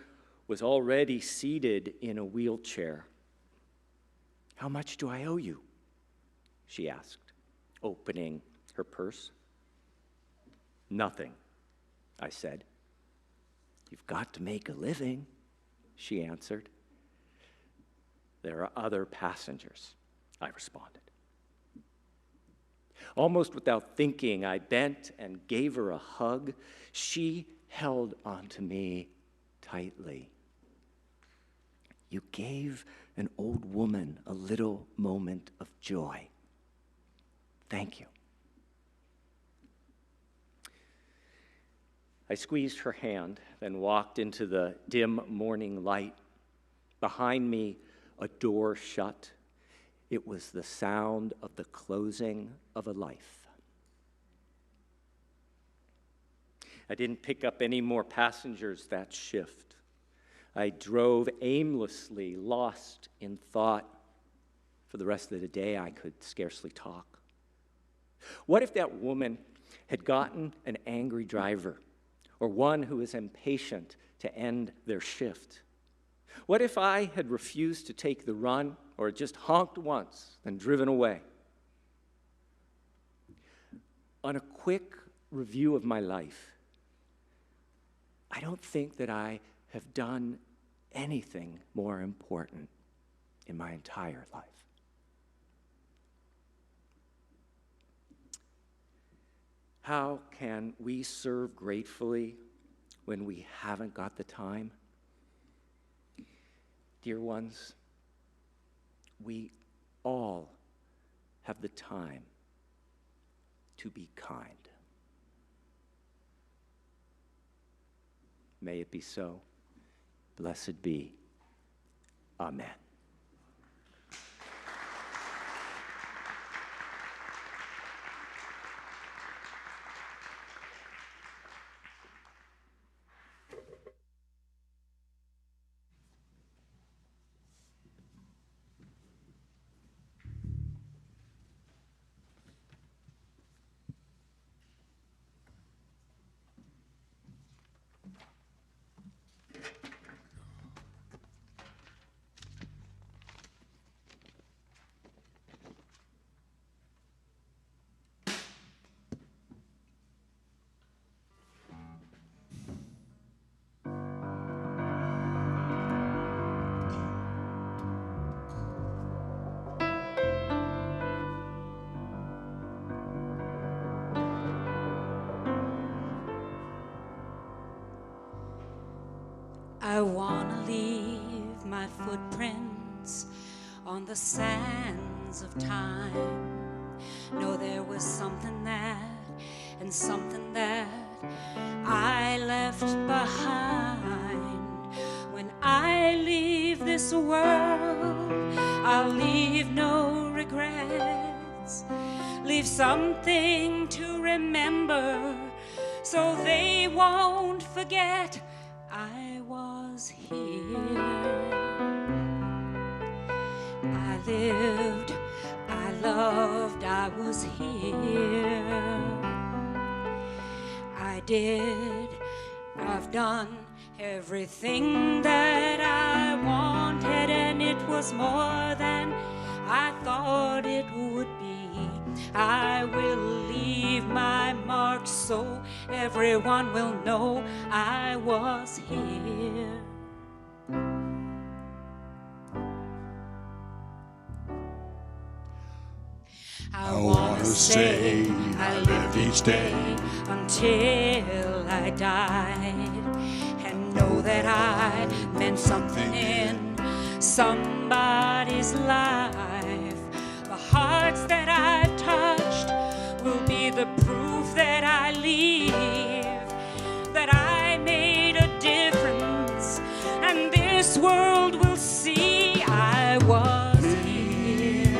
was already seated in a wheelchair. "How much do I owe you?" she asked, opening her purse. "Nothing," I said. "You've got to make a living," she answered. "There are other passengers," I responded. Almost without thinking, I bent and gave her a hug. She held onto me tightly. "You gave an old woman a little moment of joy. Thank you." I squeezed her hand, then walked into the dim morning light. Behind me, a door shut. It was the sound of the closing of a life. I didn't pick up any more passengers that shift. I drove aimlessly, lost in thought. For the rest of the day, I could scarcely talk. What if that woman had gotten an angry driver, or one who is impatient to end their shift? What if I had refused to take the run, or just honked once, then driven away? On a quick review of my life, I don't think that I have done anything more important in my entire life. How can we serve gratefully when we haven't got the time? Dear ones, we all have the time to be kind. May it be so. Blessed be. Amen. I wanna leave my footprints on the sands of time. Know there was something that and something that I left behind. When I leave this world, I'll leave no regrets. Leave something to remember so they won't forget I was here. I lived, I loved, I was here. I did, I've done everything that I wanted, and it was more than I thought it would be. I will leave my mark so everyone will know I was here. I wanna say I lived each day until I died, and know that I meant something in somebody's life. The hearts that I've touched will be the proof that I leave, that I made a difference, and this world will see I was here.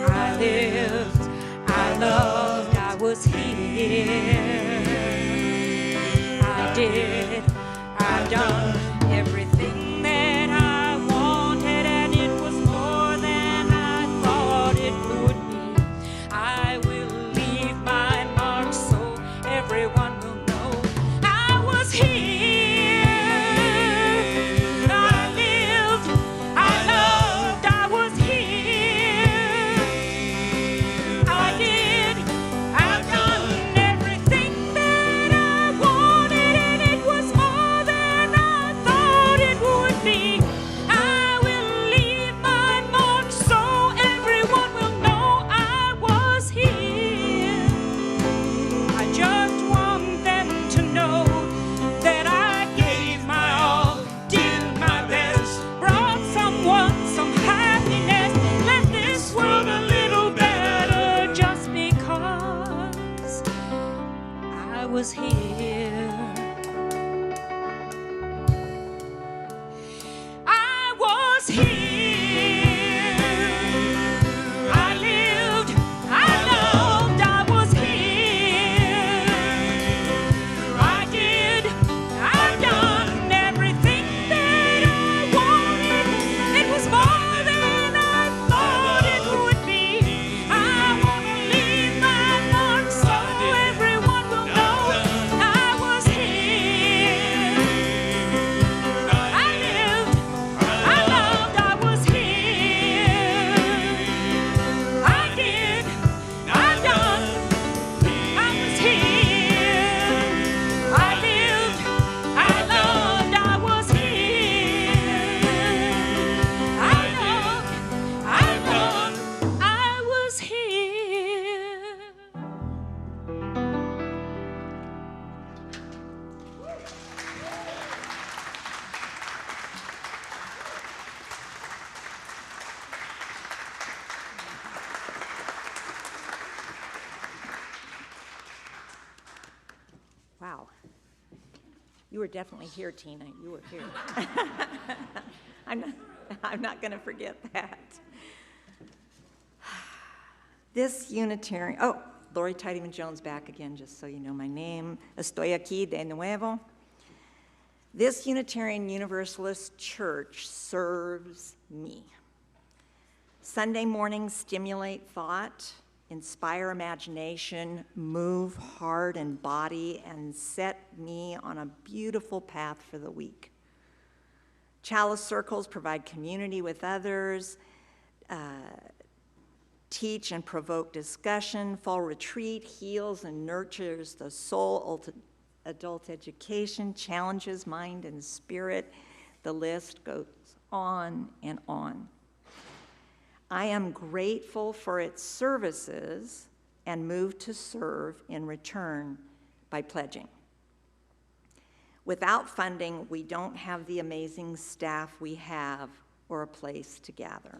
I lived, I loved, I was here. did. I've done everything that I wanted, and it was more than I thought it would be. I will leave my mark so everyone will know I was here. I lived, I loved, I was here. I did, I've done everything that I wanted, and it was more than I thought it would be. I will leave my mark so everyone will know I was here. I just want them to know that I gave my all, did my best, brought someone some happiness, left this world a little better just because I was here. I was here. I lived, I loved, I was here. I did, I've done everything that I wanted. It was more than I thought it would be. I want to leave my mark so everyone will know I was here. I lived, I loved, I was here. I did, I've done, I was here. I lived, I loved, I was here. I loved, I was here. Wow. You were definitely here, Tina. You were here. I'm not going to forget that. This Unitarian, oh, Lori Tidyman Jones back again, just so you know my name. Estoy aquí de nuevo. This Unitarian Universalist church serves me. Sunday mornings stimulate thought, inspire imagination, move heart and body, and set me on a beautiful path for the week. Chalice circles provide community with others, teach and provoke discussion. Fall retreat heals and nurtures the soul. Adult education challenges mind and spirit. The list goes on and on. I am grateful for its services and move to serve in return by pledging. Without funding, we don't have the amazing staff we have or a place to gather.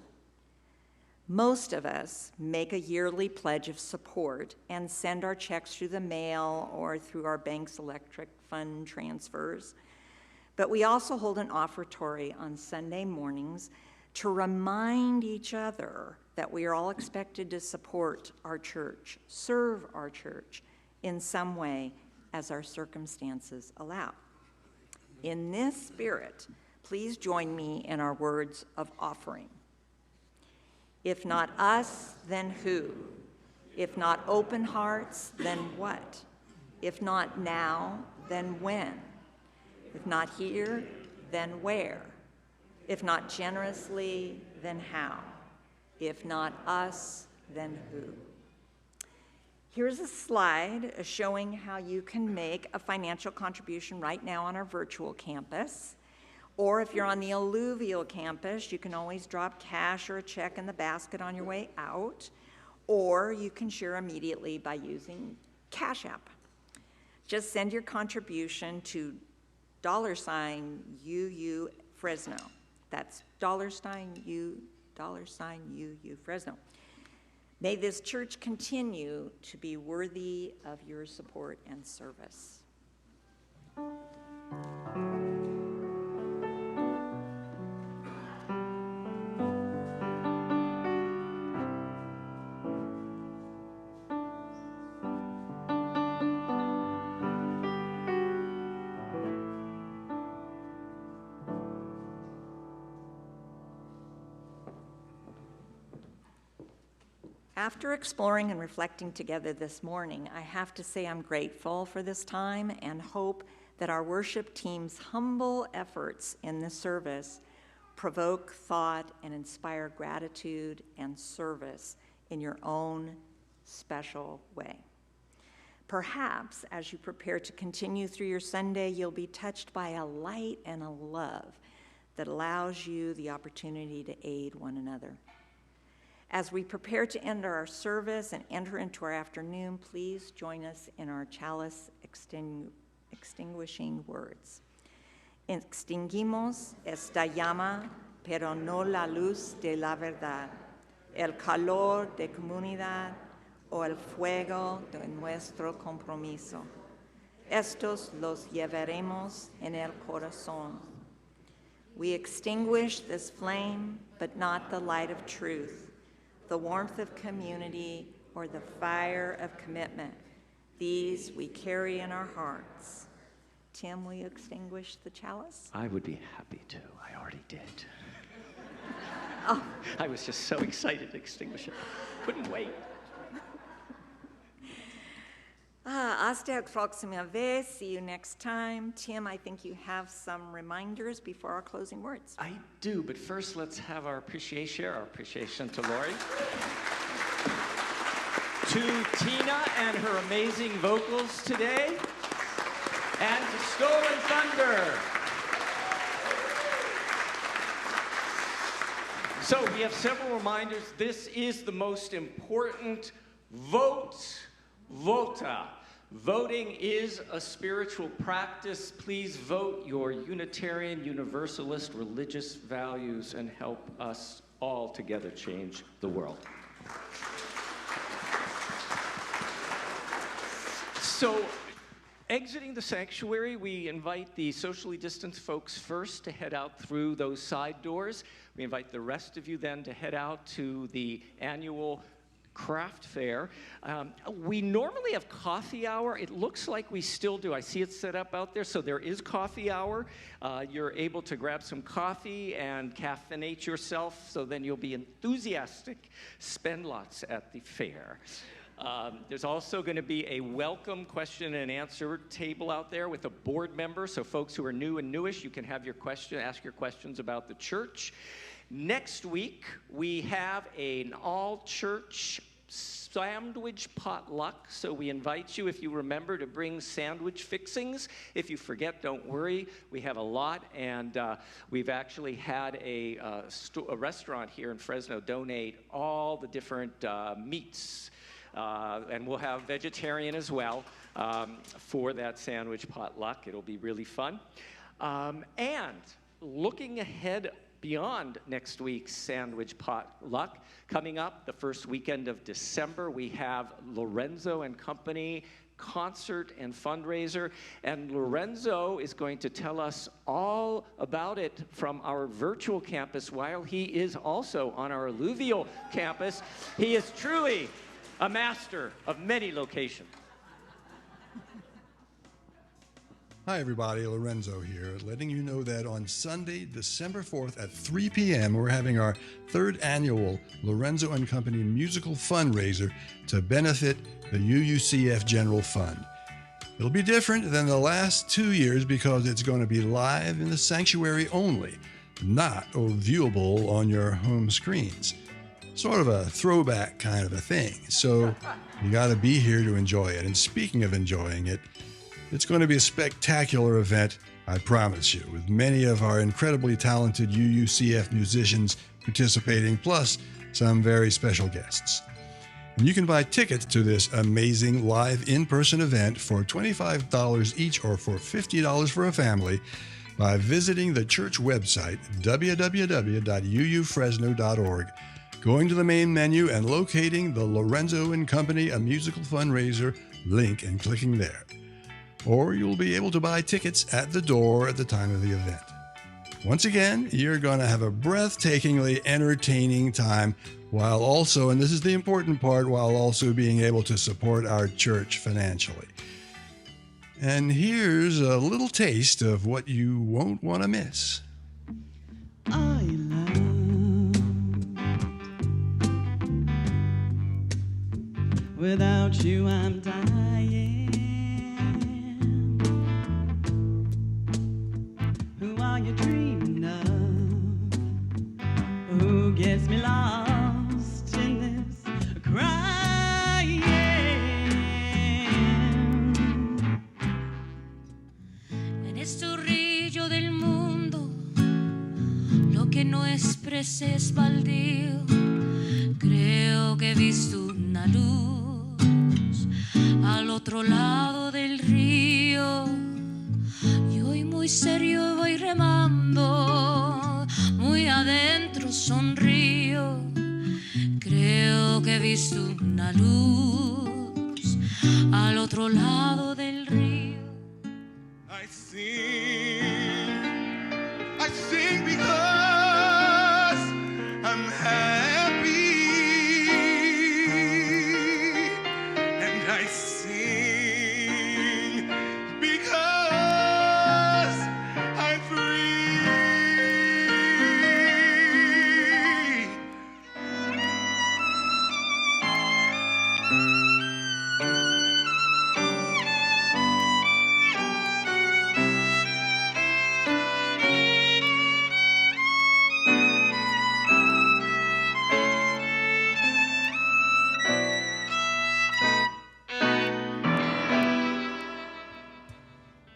Most of us make a yearly pledge of support and send our checks through the mail or through our bank's electric fund transfers. But we also hold an offertory on Sunday mornings to remind each other that we are all expected to support our church, serve our church in some way as our circumstances allow. In this spirit, please join me in our words of offering. If not us, then who? If not open hearts, then what? If not now, then when? If not here, then where? If not generously, then how? If not us, then who? Here's a slide showing how you can make a financial contribution right now on our virtual campus. Or if you're on the Alluvial campus, you can always drop cash or a check in the basket on your way out. Or you can share immediately by using Cash App. Just send your contribution to $UU Fresno. That's $UU Fresno. May this church continue to be worthy of your support and service. After exploring and reflecting together this morning, I have to say I'm grateful for this time and hope that our worship team's humble efforts in this service provoke thought and inspire gratitude and service in your own special way. Perhaps as you prepare to continue through your Sunday, you'll be touched by a light and a love that allows you the opportunity to aid one another. As we prepare to end our service and enter into our afternoon, please join us in our chalice extinguishing words. Extinguimos esta llama, pero no la luz de la verdad, el calor de comunidad o el fuego de nuestro compromiso. Estos los llevaremos en el corazón. We extinguish this flame, but not the light of truth, the warmth of community, or the fire of commitment. These we carry in our hearts. Tim, will you extinguish the chalice? I would be happy to. I already did. Oh. I was just so excited to extinguish it. Couldn't wait. Hasta la próxima vez. See you next time. Tim, I think you have some reminders before our closing words. I do, but first let's have our appreciation to Lori. To Tina and her amazing vocals today. And to Stolen Thunder. So we have several reminders. This is the most important vote. Vota. Voting is a spiritual practice. Please vote your Unitarian, Universalist religious values and help us all together change the world. So, exiting the sanctuary, we invite the socially distanced folks first to head out through those side doors. We invite the rest of you then to head out to the annual craft fair. We normally have coffee hour. It looks like we still do. I see it set up out there, so there is coffee hour. You're able to grab some coffee and caffeinate yourself, so then you'll be enthusiastic. Spend lots at the fair. There's also going to be a welcome question and answer table out there with a board member, so folks who are new and newish, you can have your ask your questions about the church. Next week, we have an all-church sandwich potluck, so we invite you, if you remember, to bring sandwich fixings. If you forget, don't worry. We have a lot, and we've actually had a restaurant here in Fresno donate all the different meats, and we'll have vegetarian as well for that sandwich potluck. It'll be really fun. And looking ahead beyond next week's sandwich potluck, coming up the first weekend of December, we have Lorenzo and Company concert and fundraiser, and Lorenzo is going to tell us all about it from our virtual campus while he is also on our Alluvial campus. He is truly a master of many locations. Hi everybody, Lorenzo here, letting you know that on Sunday, December 4th at 3 p.m., we're having our third annual Lorenzo and Company musical fundraiser to benefit the UUCF General Fund. It'll be different than the last 2 years because it's going to be live in the sanctuary only, not viewable on your home screens. Sort of a throwback kind of a thing, so you got to be here to enjoy it. And speaking of enjoying it, it's going to be a spectacular event, I promise you, with many of our incredibly talented UUCF musicians participating, plus some very special guests. And you can buy tickets to this amazing live in-person event for $25 each or for $50 for a family by visiting the church website, www.uufresno.org, going to the main menu and locating the Lorenzo and Company, a musical fundraiser link and clicking there. Or you'll be able to buy tickets at the door at the time of the event. Once again, you're going to have a breathtakingly entertaining time while also, and this is the important part, while also being able to support our church financially. And here's a little taste of what you won't want to miss. Without you, I'm dying. Who are you dreaming of? Who gets me lost in this crying? En este orillo del mundo, lo que no expresé es baldío. Creo que he visto una luz al otro lado del río. Y hoy muy serio voy remando, muy adentro sonrío. Creo que he visto una luz al otro lado del río. I sing because I'm happy, and I sing because I'm free.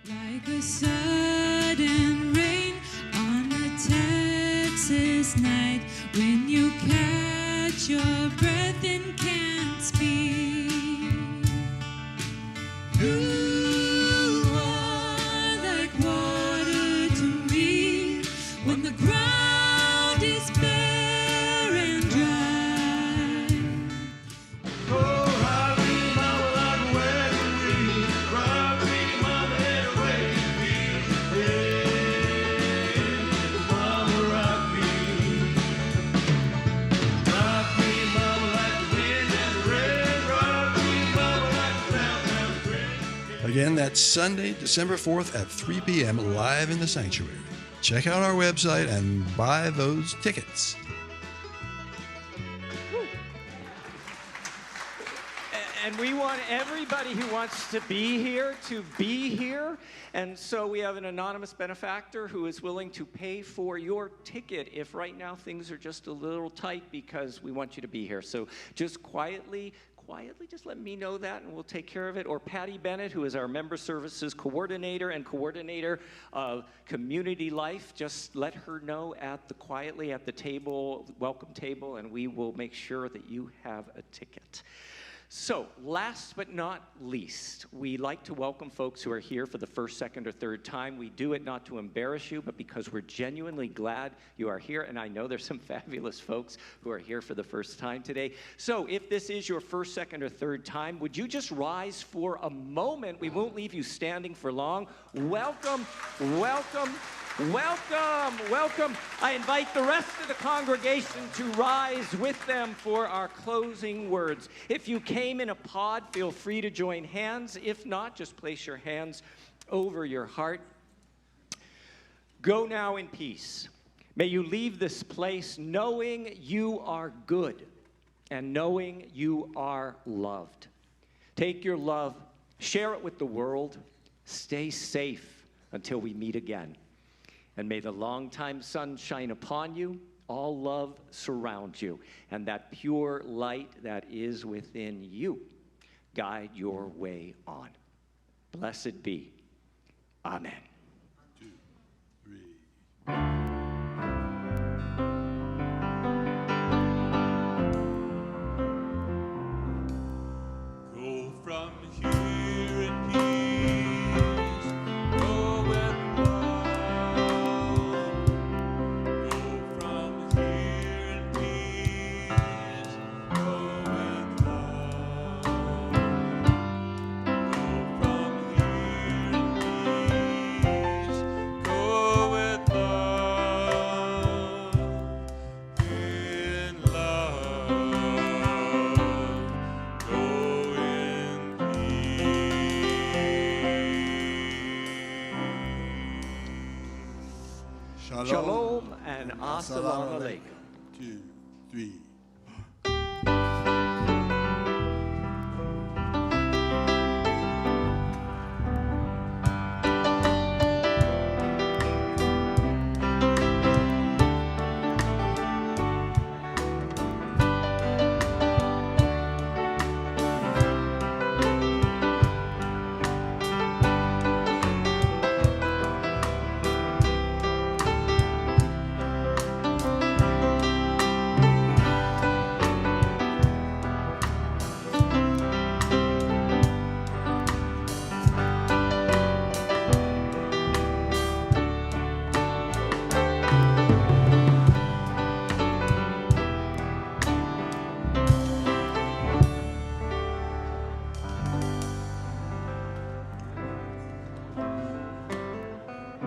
Like a sudden rain on a Texas night, when you catch your breath and can't speak. You are like water to me when the ground is bare and dry. Oh, rock me, mama, like a wedding ring. Rock me, mama, and away we mama, rock me. Rock me, mama, like the wind and the rain. Rock me, mama, like the sound of the rain. Again, that's Sunday, December 4th at 3 p.m. live in the sanctuary. Check out our website and buy those tickets. And we want everybody who wants to be here to be here. And so we have an anonymous benefactor who is willing to pay for your ticket if right now things are just a little tight, because we want you to be here. So just quietly just let me know that and we'll take care of it. Or Patty Bennett, who is our member services coordinator and coordinator of community life, just let her know quietly at the table, welcome table, and we will make sure that you have a ticket. So, last but not least, we like to welcome folks who are here for the first, second, or third time. We do it not to embarrass you, but because we're genuinely glad you are here. And I know there's some fabulous folks who are here for the first time today. So, if this is your first, second, or third time, would you just rise for a moment? We won't leave you standing for long. Welcome, welcome, welcome, welcome. I invite the rest of the congregation to rise with them for our closing words. If you came in a pod, feel free to join hands. If not, just place your hands over your heart. Go now in peace. May you leave this place knowing you are good and knowing you are loved. Take your love, share it with the world. Stay safe until we meet again. And may the longtime sun shine upon you, all love surround you, and that pure light that is within you guide your way on. Blessed be. Amen. 2, 3. Go from here in peace, go with love. Go from here in peace, go with love. Go from here in peace, go with love. In love, go in peace. Shalom and assalamu alaikum. 2, 3.